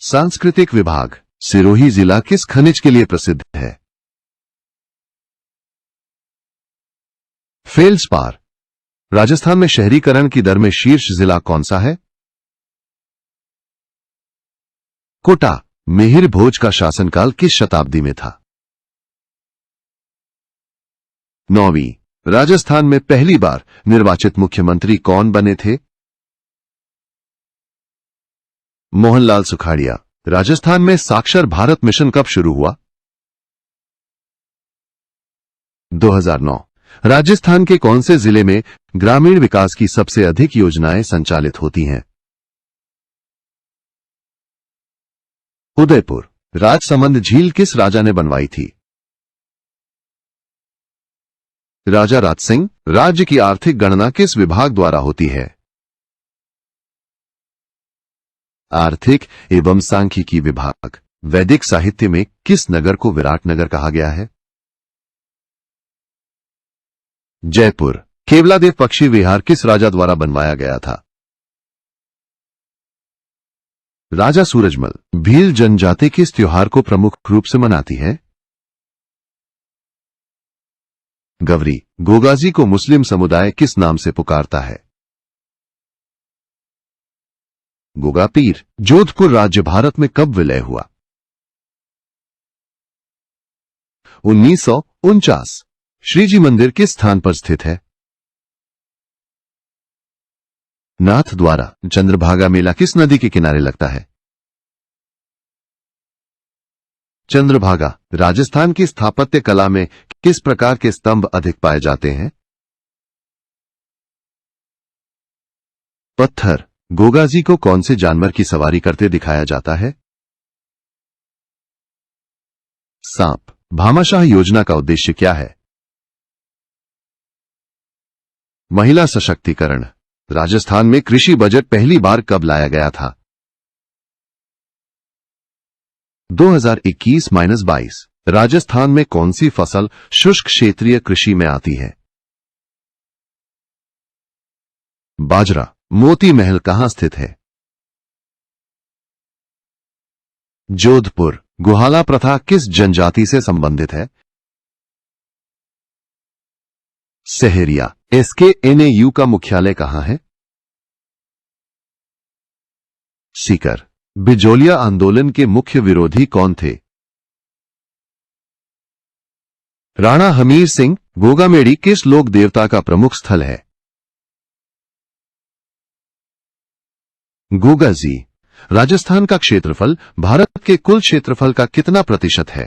सांस्कृतिक विभाग। सिरोही जिला किस खनिज के लिए प्रसिद्ध है? फेल्सपार। राजस्थान में शहरीकरण की दर में शीर्ष जिला कौन सा है? कोटा। मिहिर भोज का शासनकाल किस शताब्दी में था? 9वीं। राजस्थान में पहली बार निर्वाचित मुख्यमंत्री कौन बने थे? मोहनलाल सुखाड़िया। राजस्थान में साक्षर भारत मिशन कब शुरू हुआ? 2009। राजस्थान के कौन से जिले में ग्रामीण विकास की सबसे अधिक योजनाएं संचालित होती हैं? उदयपुर। राजसमंद झील किस राजा ने बनवाई थी? राजा राजसिंह। राज्य की आर्थिक गणना किस विभाग द्वारा होती है? आर्थिक एवं सांख्यिकी विभाग। वैदिक साहित्य में किस नगर को विराटनगर कहा गया है? जयपुर। केवलादेव पक्षी विहार किस राजा द्वारा बनवाया गया था? राजा सूरजमल। भील जनजाति किस त्योहार को प्रमुख रूप से मनाती है? गवरी। गोगाजी को मुस्लिम समुदाय किस नाम से पुकारता है? गोगा पीर। जोधपुर राज्य भारत में कब विलय हुआ? 1949। श्रीजी मंदिर किस स्थान पर स्थित है? नाथ द्वारा। चंद्रभागा मेला किस नदी के किनारे लगता है? चंद्रभागा। राजस्थान की स्थापत्य कला में किस प्रकार के स्तंभ अधिक पाए जाते हैं? पत्थर। गोगाजी को कौन से जानवर की सवारी करते दिखाया जाता है? सांप। भामाशाह योजना का उद्देश्य क्या है? महिला सशक्तिकरण। राजस्थान में कृषि बजट पहली बार कब लाया गया था? 2021-22। राजस्थान में कौन सी फसल शुष्क क्षेत्रीय कृषि में आती है? बाजरा। मोती महल कहां स्थित है? जोधपुर। गुहाला प्रथा किस जनजाति से संबंधित है? सहरिया। SKNAU का मुख्यालय कहां है? सीकर। बिजोलिया आंदोलन के मुख्य विरोधी कौन थे? राणा हमीर सिंह। गोगामेड़ी किस लोक देवता का प्रमुख स्थल है? गोगाजी। राजस्थान का क्षेत्रफल भारत के कुल क्षेत्रफल का कितना प्रतिशत है?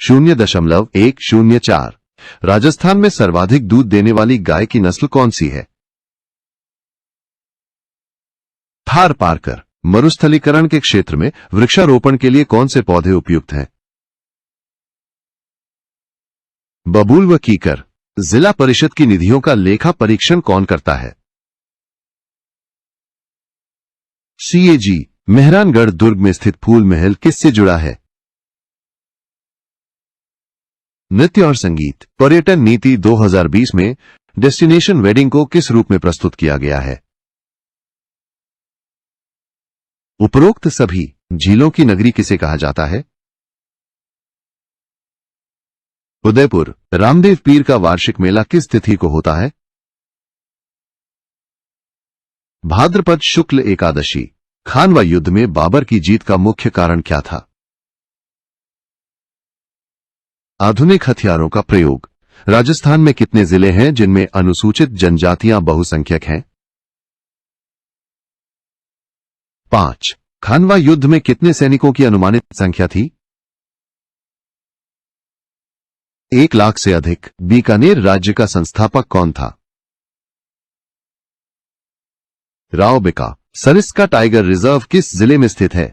0.104। राजस्थान में सर्वाधिक दूध देने वाली गाय की नस्ल कौन सी है? थार पारकर। मरुस्थलीकरण के क्षेत्र में वृक्षारोपण के लिए कौन से पौधे उपयुक्त हैं? बबूल व कीकर। जिला परिषद की निधियों का लेखा परीक्षण कौन करता है? CAG। मेहरानगढ़ दुर्ग में स्थित फूल महल किससे जुड़ा है? नृत्य और संगीत। पर्यटन नीति 2020 में डेस्टिनेशन वेडिंग को किस रूप में प्रस्तुत किया गया है? उपरोक्त सभी झीलों की नगरी किसे कहा जाता है? उदयपुर। रामदेव पीर का वार्षिक मेला किस तिथि को होता है? भाद्रपद शुक्ल एकादशी। खानवा युद्ध में बाबर की जीत का मुख्य कारण क्या था? आधुनिक हथियारों का प्रयोग। राजस्थान में कितने जिले हैं जिनमें अनुसूचित जनजातियां बहुसंख्यक हैं? 5। खानवा युद्ध में कितने सैनिकों की अनुमानित संख्या थी? 1 लाख से अधिक। बीकानेर राज्य का संस्थापक कौन था? राव बिका। सरिस्का टाइगर रिजर्व किस जिले में स्थित है?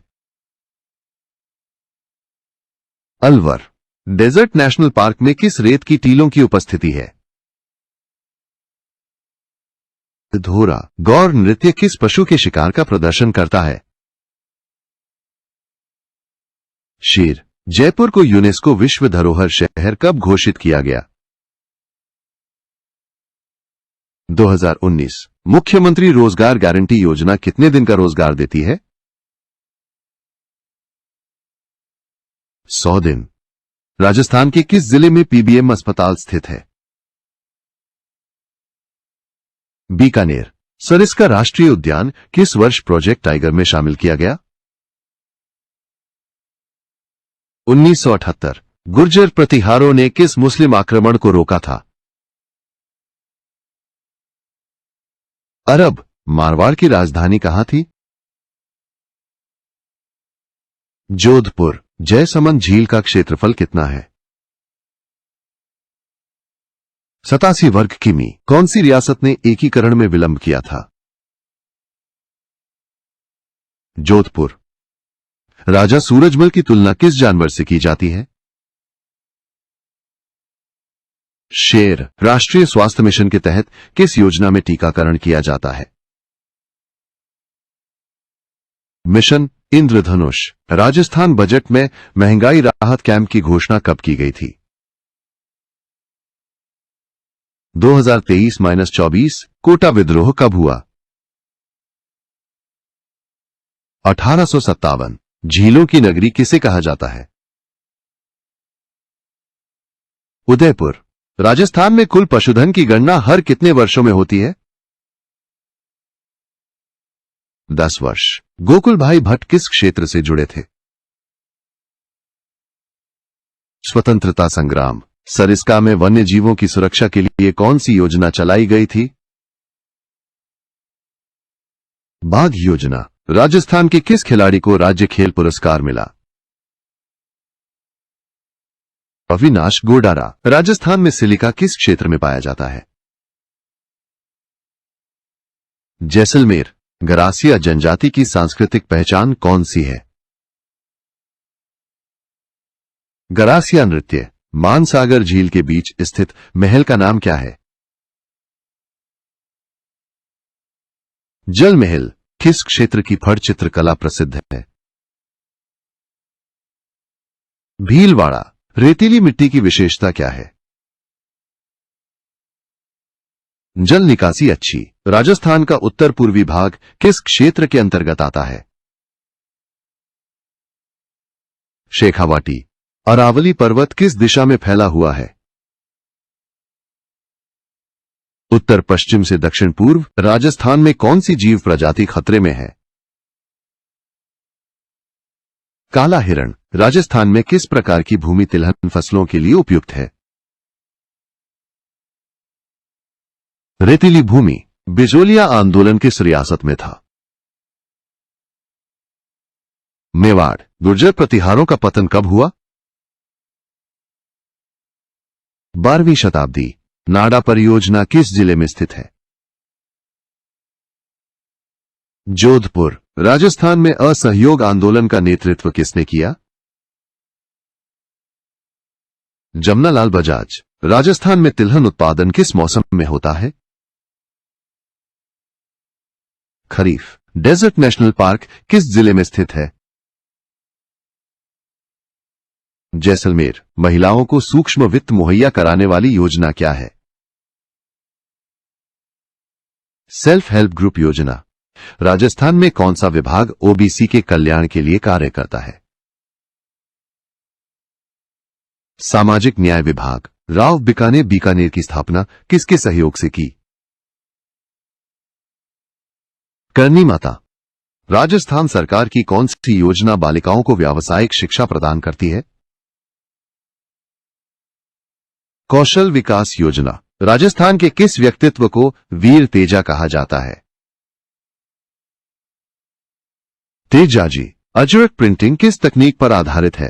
अलवर। डेजर्ट नेशनल पार्क में किस रेत की टीलों की उपस्थिति है? धोरा। गौर नृत्य किस पशु के शिकार का प्रदर्शन करता है? शेर। जयपुर को यूनेस्को विश्व धरोहर शहर कब घोषित किया गया? 2019। मुख्यमंत्री रोजगार गारंटी योजना कितने दिन का रोजगार देती है? 100 दिन। राजस्थान के किस जिले में PBM अस्पताल स्थित है? बीकानेर। सरिस्का राष्ट्रीय उद्यान किस वर्ष प्रोजेक्ट टाइगर में शामिल किया गया? 1978। गुर्जर प्रतिहारों ने किस मुस्लिम आक्रमण को रोका था? अरब। मारवाड़ की राजधानी कहां थी? जोधपुर। जयसमंद झील का क्षेत्रफल कितना है? 87 वर्ग किमी। कौन सी रियासत ने एकीकरण में विलंब किया था? जोधपुर। राजा सूरजमल की तुलना किस जानवर से की जाती है? शेर। राष्ट्रीय स्वास्थ्य मिशन के तहत किस योजना में टीकाकरण किया जाता है? मिशन इंद्रधनुष। राजस्थान बजट में महंगाई राहत कैंप की घोषणा कब की गई थी? 2023-24। कोटा विद्रोह कब हुआ? 1857। झीलों की नगरी किसे कहा जाता है? उदयपुर। राजस्थान में कुल पशुधन की गणना हर कितने वर्षों में होती है? 10 वर्ष। गोकुल भाई भट्ट किस क्षेत्र से जुड़े थे? स्वतंत्रता संग्राम। सरिस्का में वन्य जीवों की सुरक्षा के लिए कौन सी योजना चलाई गई थी? बाघ योजना। राजस्थान के किस खिलाड़ी को राज्य खेल पुरस्कार मिला? अविनाश गोडारा। राजस्थान में सिलिका किस क्षेत्र में पाया जाता है? जैसलमेर। गरासिया जनजाति की सांस्कृतिक पहचान कौन सी है? गरासिया नृत्य। मानसागर झील के बीच स्थित महल का नाम क्या है? जल महल। किस क्षेत्र की फड़ चित्रकला प्रसिद्ध है? भीलवाड़ा। रेतीली मिट्टी की विशेषता क्या है? जल निकासी अच्छी। राजस्थान का उत्तर पूर्वी भाग किस क्षेत्र के अंतर्गत आता है? शेखावाटी। अरावली पर्वत किस दिशा में फैला हुआ है? उत्तर पश्चिम से दक्षिण पूर्व। राजस्थान में कौन सी जीव प्रजाति खतरे में है? काला हिरण। राजस्थान में किस प्रकार की भूमि तिलहन फसलों के लिए उपयुक्त है? रेतीली भूमि। बिजोलिया आंदोलन किस रियासत में था? मेवाड़। गुर्जर प्रतिहारों का पतन कब हुआ? 12वीं शताब्दी। नाडा परियोजना किस जिले में स्थित है? जोधपुर। राजस्थान में असहयोग आंदोलन का नेतृत्व किसने किया? जमनालाल बजाज। राजस्थान में तिलहन उत्पादन किस मौसम में होता है? खरीफ। डेजर्ट नेशनल पार्क किस जिले में स्थित है? जैसलमेर। महिलाओं को सूक्ष्म वित्त मुहैया कराने वाली योजना क्या है? सेल्फ हेल्प ग्रुप योजना। राजस्थान में कौन सा विभाग ओबीसी के कल्याण के लिए कार्य करता है? सामाजिक न्याय विभाग। राव बीकानेर की स्थापना किसके सहयोग से की? करनी माता। राजस्थान सरकार की कौन सी योजना बालिकाओं को व्यावसायिक शिक्षा प्रदान करती है? कौशल विकास योजना। राजस्थान के किस व्यक्तित्व को वीर तेजा कहा जाता है? तेजाजी। अजरक प्रिंटिंग किस तकनीक पर आधारित है?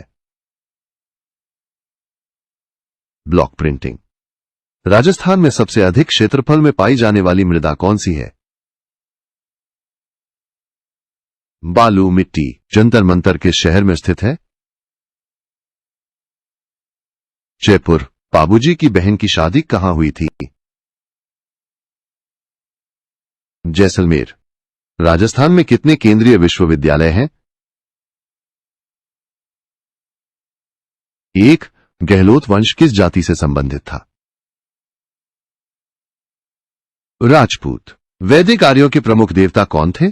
Block printing. राजस्थान में सबसे अधिक क्षेत्रफल में पाई जाने वाली मृदा कौन सी है? बालू मिट्टी। जंतर मंतर किस शहर में स्थित है? जयपुर। बाबूजी की बहन की शादी कहां हुई थी? जैसलमेर। राजस्थान में कितने केंद्रीय विश्वविद्यालय हैं? 1। गहलोत वंश किस जाति से संबंधित था? राजपूत। वैदिक आर्यों के प्रमुख देवता कौन थे?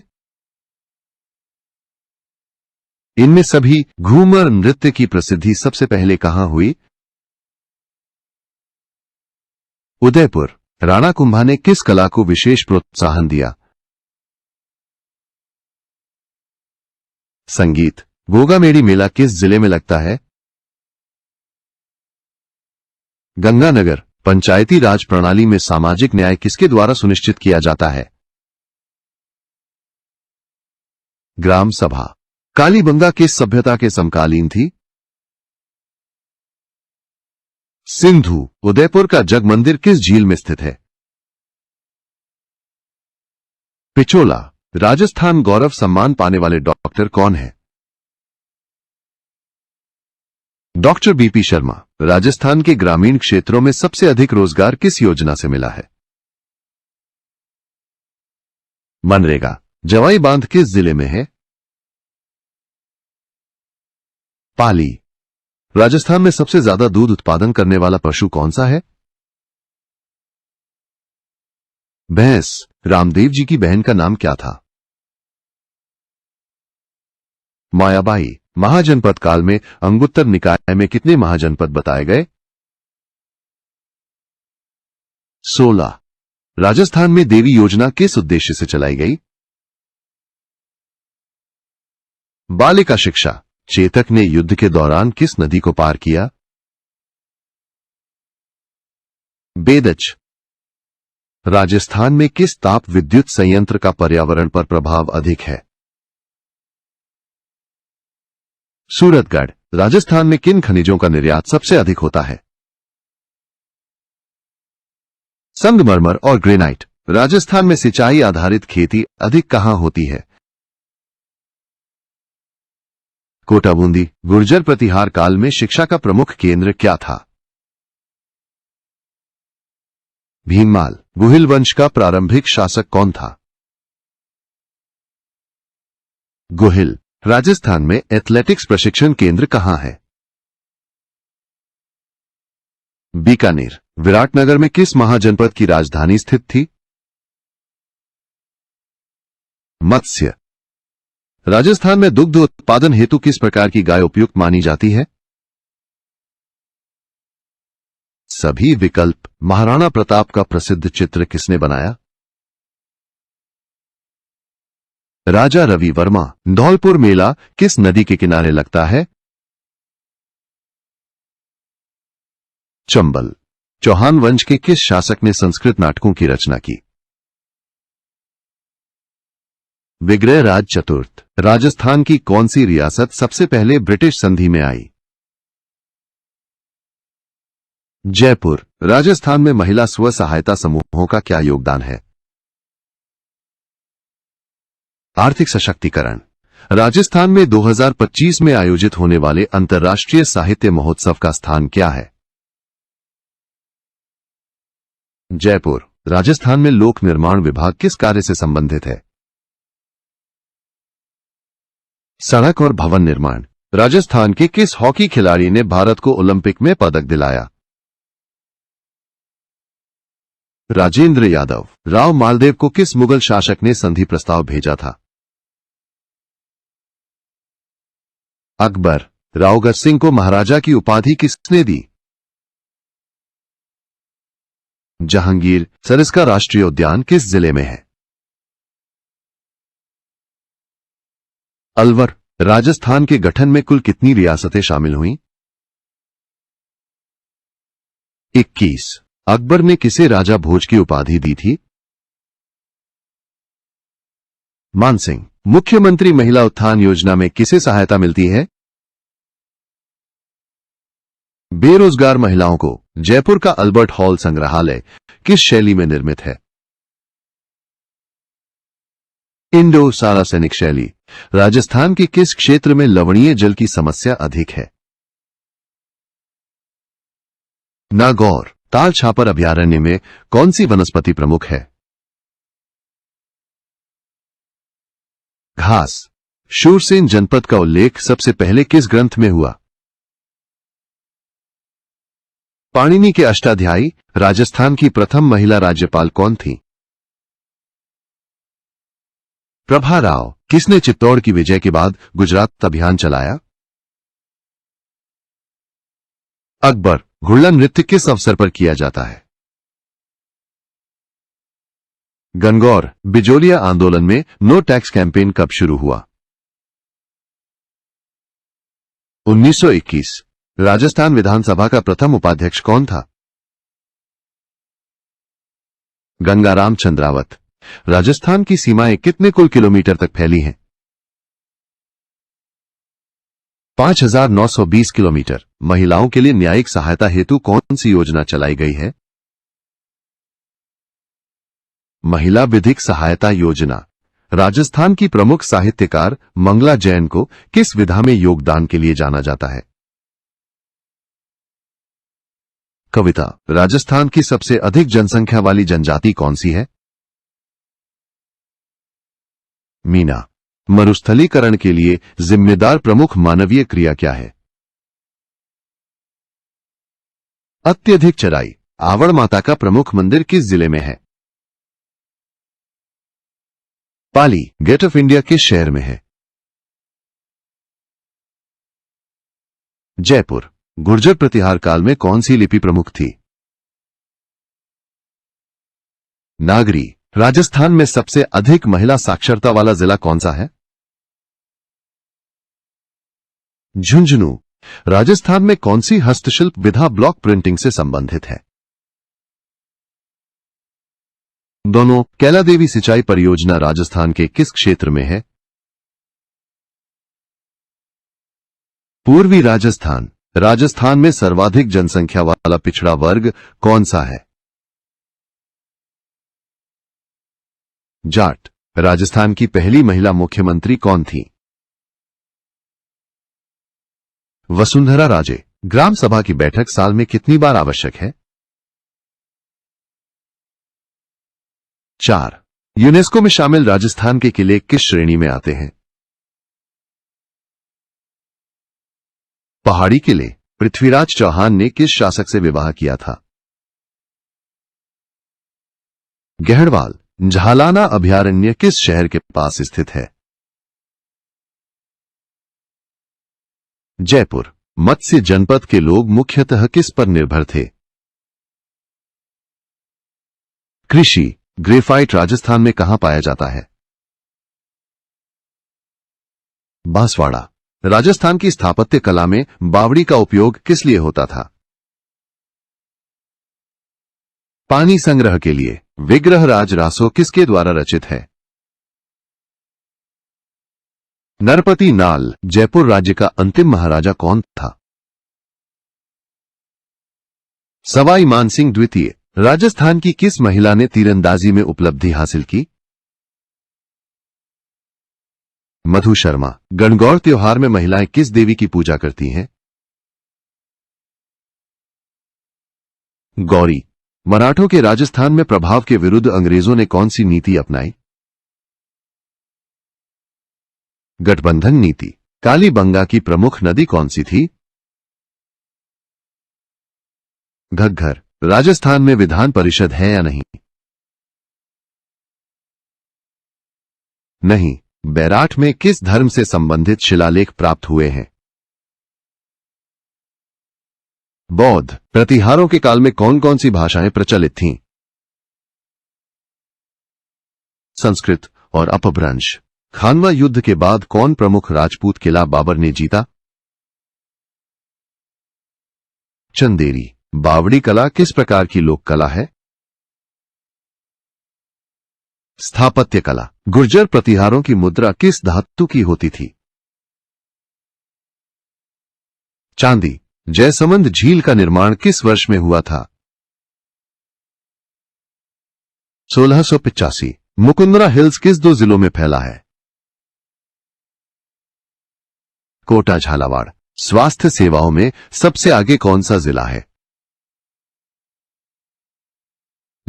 इनमें सभी घूमर नृत्य की प्रसिद्धि सबसे पहले कहां हुई? उदयपुर। राणा कुंभा ने किस कला को विशेष प्रोत्साहन दिया? संगीत। गोगामेडी मेला किस जिले में लगता है? गंगानगर। पंचायती राज प्रणाली में सामाजिक न्याय किसके द्वारा सुनिश्चित किया जाता है? ग्राम सभा। कालीबंगा किस सभ्यता के समकालीन थी? सिंधु। उदयपुर का जग मंदिर किस झील में स्थित है? पिचोला। राजस्थान गौरव सम्मान पाने वाले डॉक्टर कौन है? Doctor BP Sharma. राजस्थान के ग्रामीण क्षेत्रों में सबसे अधिक रोजगार किस योजना से मिला है? मनरेगा। जवाई बांध किस जिले में है? पाली। राजस्थान में सबसे ज्यादा दूध उत्पादन करने वाला पशु कौन सा है? भैंस। रामदेव जी की बहन का नाम क्या था? मायाबाई। महाजनपद काल में अंगुत्तर निकाय में कितने महाजनपद बताए गए? 16। राजस्थान में देवी योजना किस उद्देश्य से चलाई गई? बालिका शिक्षा। चेतक ने युद्ध के दौरान किस नदी को पार किया? बेदच। राजस्थान में किस ताप विद्युत संयंत्र का पर्यावरण पर प्रभाव अधिक है? सूरतगढ़। राजस्थान में किन खनिजों का निर्यात सबसे अधिक होता है? संगमरमर और ग्रेनाइट। राजस्थान में सिंचाई आधारित खेती अधिक कहां होती है? कोटा बूंदी। गुर्जर प्रतिहार काल में शिक्षा का प्रमुख केंद्र क्या था? भीममाल। गुहिल वंश का प्रारंभिक शासक कौन था? गुहिल। राजस्थान में एथलेटिक्स प्रशिक्षण केंद्र कहां है? बीकानेर। विराटनगर में किस महाजनपद की राजधानी स्थित थी? मत्स्य। राजस्थान में दुग्ध उत्पादन हेतु किस प्रकार की गाय उपयुक्त मानी जाती है? सभी विकल्प। महाराणा प्रताप का प्रसिद्ध चित्र किसने बनाया? राजा रवि वर्मा। धौलपुर मेला किस नदी के किनारे लगता है? चंबल। चौहान वंश के किस शासक ने संस्कृत नाटकों की रचना की? विग्रह राज चतुर्थ। राजस्थान की कौन सी रियासत सबसे पहले ब्रिटिश संधि में आई? जयपुर। राजस्थान में महिला स्व सहायता समूहों का क्या योगदान है? आर्थिक सशक्तिकरण। राजस्थान में 2025 में आयोजित होने वाले अंतर्राष्ट्रीय साहित्य महोत्सव का स्थान क्या है? जयपुर। राजस्थान में लोक निर्माण विभाग किस कार्य से संबंधित है? सड़क और भवन निर्माण। राजस्थान के किस हॉकी खिलाड़ी ने भारत को ओलंपिक में पदक दिलाया? राजेंद्र यादव। राव मालदेव को किस मुगल शासक ने संधि प्रस्ताव भेजा था? अकबर। रावगढ़ सिंह को महाराजा की उपाधि किसने दी? जहांगीर। सरिस्का राष्ट्रीय उद्यान किस जिले में है? अलवर। राजस्थान के गठन में कुल कितनी रियासतें शामिल हुईं? 21। अकबर ने किसे राजा भोज की उपाधि दी थी? मानसिंह। मुख्यमंत्री महिला उत्थान योजना में किसे सहायता मिलती है? बेरोजगार महिलाओं को। जयपुर का अल्बर्ट हॉल संग्रहालय किस शैली में निर्मित है? इंडो सारासेनिक शैली। राजस्थान के किस क्षेत्र में लवणीय जल की समस्या अधिक है? नागौर। ताल छापर अभयारण्य में कौन सी वनस्पति प्रमुख है? घास। शूरसेन जनपद का उल्लेख सबसे पहले किस ग्रंथ में हुआ? पाणिनि के अष्टाध्यायी। राजस्थान की प्रथम महिला राज्यपाल कौन थी? प्रभा राव। किसने चित्तौड़ की विजय के बाद गुजरात अभियान चलाया? अकबर। घुड़ला नृत्य किस अवसर पर किया जाता है? गणगौर। बिजोलिया आंदोलन में नो टैक्स कैंपेन कब शुरू हुआ? 1921 राजस्थान विधानसभा का प्रथम उपाध्यक्ष कौन था? गंगाराम चंद्रावत। राजस्थान की सीमाएं कितने कुल किलोमीटर तक फैली हैं? 5,920 किलोमीटर। महिलाओं के लिए न्यायिक सहायता हेतु कौन सी योजना चलाई गई है? महिला विधिक सहायता योजना। राजस्थान की प्रमुख साहित्यकार मंगला जैन को किस विधा में योगदान के लिए जाना जाता है? कविता। राजस्थान की सबसे अधिक जनसंख्या वाली जनजाति कौन सी है? मीना। मरुस्थलीकरण के लिए जिम्मेदार प्रमुख मानवीय क्रिया क्या है? अत्यधिक चराई। आवड़ माता का प्रमुख मंदिर किस जिले में है? पाली गेट ऑफ इंडिया किस शहर में है? जयपुर। गुर्जर प्रतिहार काल में कौन सी लिपि प्रमुख थी? नागरी। राजस्थान में सबसे अधिक महिला साक्षरता वाला जिला कौन सा है? झुंझुनू। राजस्थान में कौन सी हस्तशिल्प विधा ब्लॉक प्रिंटिंग से संबंधित है? दोनों। कैला देवी सिंचाई परियोजना राजस्थान के किस क्षेत्र में है? पूर्वी राजस्थान। राजस्थान में सर्वाधिक जनसंख्या वाला पिछड़ा वर्ग कौन सा है? जाट। राजस्थान की पहली महिला मुख्यमंत्री कौन थी? वसुंधरा राजे। ग्राम सभा की बैठक साल में कितनी बार आवश्यक है? 4। यूनेस्को में शामिल राजस्थान के किले किस श्रेणी में आते हैं? पहाड़ी किले। पृथ्वीराज चौहान ने किस शासक से विवाह किया था? गहड़वाल। झालाना अभयारण्य किस शहर के पास स्थित है? जयपुर। मत्स्य जनपद के लोग मुख्यतः किस पर निर्भर थे? कृषि। ग्रेफाइट राजस्थान में कहां पाया जाता है? बांसवाड़ा। राजस्थान की स्थापत्य कला में बावड़ी का उपयोग किस लिए होता था? पानी संग्रह के लिए। विग्रहराज रासो किसके द्वारा रचित है? नरपति नाल। जयपुर राज्य का अंतिम महाराजा कौन था? सवाई मानसिंह द्वितीय। राजस्थान की किस महिला ने तीरंदाजी में उपलब्धि हासिल की? मधु शर्मा। गणगौर त्योहार में महिलाएं किस देवी की पूजा करती हैं? गौरी। मराठों के राजस्थान में प्रभाव के विरुद्ध अंग्रेजों ने कौन सी नीति अपनाई? गठबंधन नीति। कालीबंगा की प्रमुख नदी कौन सी थी? घग्घर। राजस्थान में विधान परिषद है या नहीं? नहीं। बैराठ में किस धर्म से संबंधित शिलालेख प्राप्त हुए हैं? बौद्ध। प्रतिहारों के काल में कौन कौन सी भाषाएं प्रचलित थीं? संस्कृत और अपभ्रंश। खानवा युद्ध के बाद कौन प्रमुख राजपूत किला बाबर ने जीता? चंदेरी। बावड़ी कला किस प्रकार की लोक कला है? स्थापत्य कला। गुर्जर प्रतिहारों की मुद्रा किस धातु की होती थी? चांदी। जयसमंद झील का निर्माण किस वर्ष में हुआ था? 1685। मुकुंदरा हिल्स किस दो जिलों में फैला है? कोटा झालावाड़। स्वास्थ्य सेवाओं में सबसे आगे कौन सा जिला है?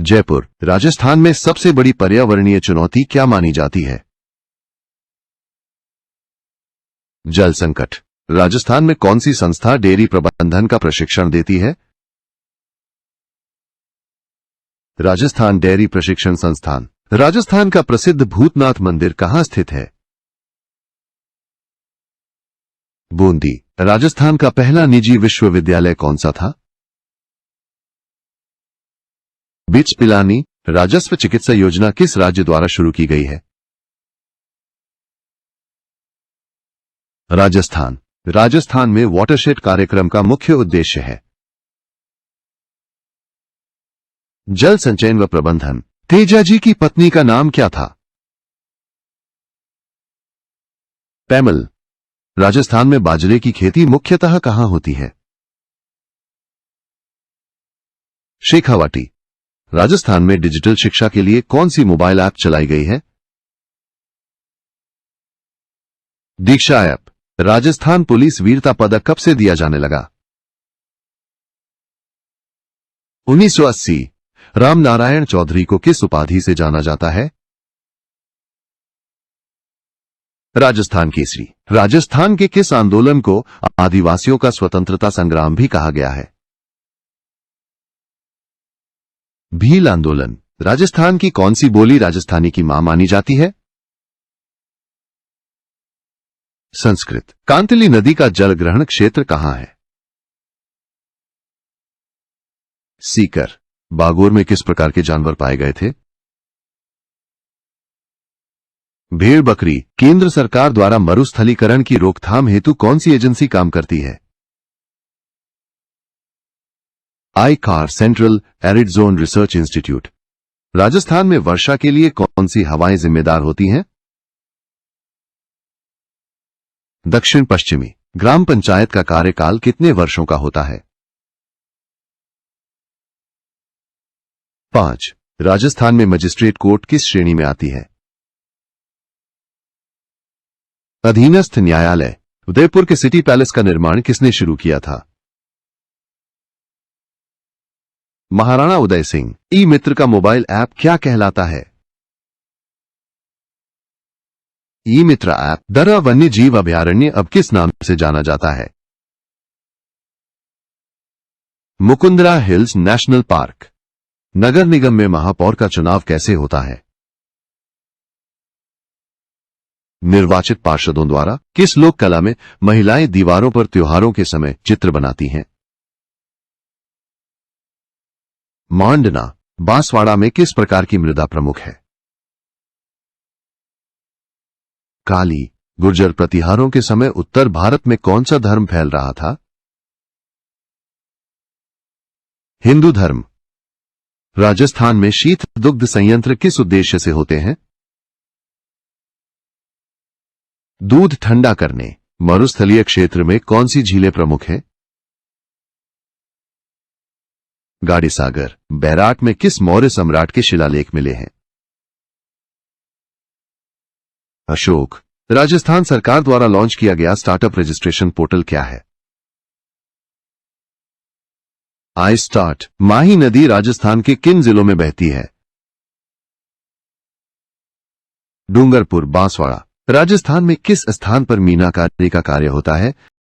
जयपुर। राजस्थान में सबसे बड़ी पर्यावरणीय चुनौती क्या मानी जाती है? जल संकट। राजस्थान में कौन सी संस्था डेयरी प्रबंधन का प्रशिक्षण देती है? राजस्थान डेयरी प्रशिक्षण संस्थान। राजस्थान का प्रसिद्ध भूतनाथ मंदिर कहां स्थित है? बूंदी। राजस्थान का पहला निजी विश्वविद्यालय कौन सा था? बिच पिलानी। राजस्व चिकित्सा योजना किस राज्य द्वारा शुरू की गई है? राजस्थान। राजस्थान में वाटरशेड कार्यक्रम का मुख्य उद्देश्य है? जल संचयन व प्रबंधन। तेजाजी की पत्नी का नाम क्या था? पैमल। राजस्थान में बाजरे की खेती मुख्यतः कहां होती है? शेखावाटी। राजस्थान में डिजिटल शिक्षा के लिए कौन सी मोबाइल ऐप चलाई गई है? दीक्षा ऐप। राजस्थान पुलिस वीरता पदक कब से दिया जाने लगा? 1980। रामनारायण चौधरी को किस उपाधि से जाना जाता है? राजस्थान केसरी। राजस्थान के किस आंदोलन को आदिवासियों का स्वतंत्रता संग्राम भी कहा गया है? भील आंदोलन। राजस्थान की कौन सी बोली राजस्थानी की मां मानी जाती है? संस्कृत। कांतली नदी का जल ग्रहण क्षेत्र कहां है? सीकर। बागोर में किस प्रकार के जानवर पाए गए थे? भेड़ बकरी। केंद्र सरकार द्वारा मरुस्थलीकरण की रोकथाम हेतु कौन सी एजेंसी काम करती है? आईकार, central arid zone research institute. Rajasthan में वर्षा के लिए कौन सी हवाएं जिम्मेदार होती हैं? दक्षिण पश्चिमी। ग्राम पंचायत का कार्यकाल कितने वर्षों का होता है? 5। राजस्थान में मजिस्ट्रेट कोर्ट किस श्रेणी में आती है? अधीनस्थ न्यायालय। उदयपुर के सिटी पैलेस का निर्माण किसने शुरू किया था? महाराणा उदय सिंह। ई मित्र का मोबाइल ऐप क्या कहलाता है? ई मित्र ऐप। दर्रा वन्य जीव अभयारण्य अब किस नाम से जाना जाता है? Mukundra Hills National Park. नगर निगम में महापौर का चुनाव कैसे होता है? निर्वाचित पार्षदों द्वारा। किस लोक कला में महिलाएं दीवारों पर त्योहारों के समय चित्र बनाती हैं? मांडना। बांसवाड़ा में किस प्रकार की मृदा प्रमुख है? काली। गुर्जर प्रतिहारों के समय उत्तर भारत में कौन सा धर्म फैल रहा था? हिंदू धर्म। राजस्थान में शीत दुग्ध संयंत्र किस उद्देश्य से होते हैं? दूध ठंडा करने। मरुस्थलीय क्षेत्र में कौन सी झीलें प्रमुख हैं? गाड़ी सागर। बैराट में किस मौर्य सम्राट के शिलालेख मिले हैं? अशोक। राजस्थान सरकार द्वारा लॉन्च किया गया स्टार्टअप रजिस्ट्रेशन पोर्टल क्या है? I start. माही नदी राजस्थान के किन जिलों में बहती है? डूंगरपुर, बांसवाड़ा। राजस्थान में किस स्थान पर मीनाकारी का कार्य होता है?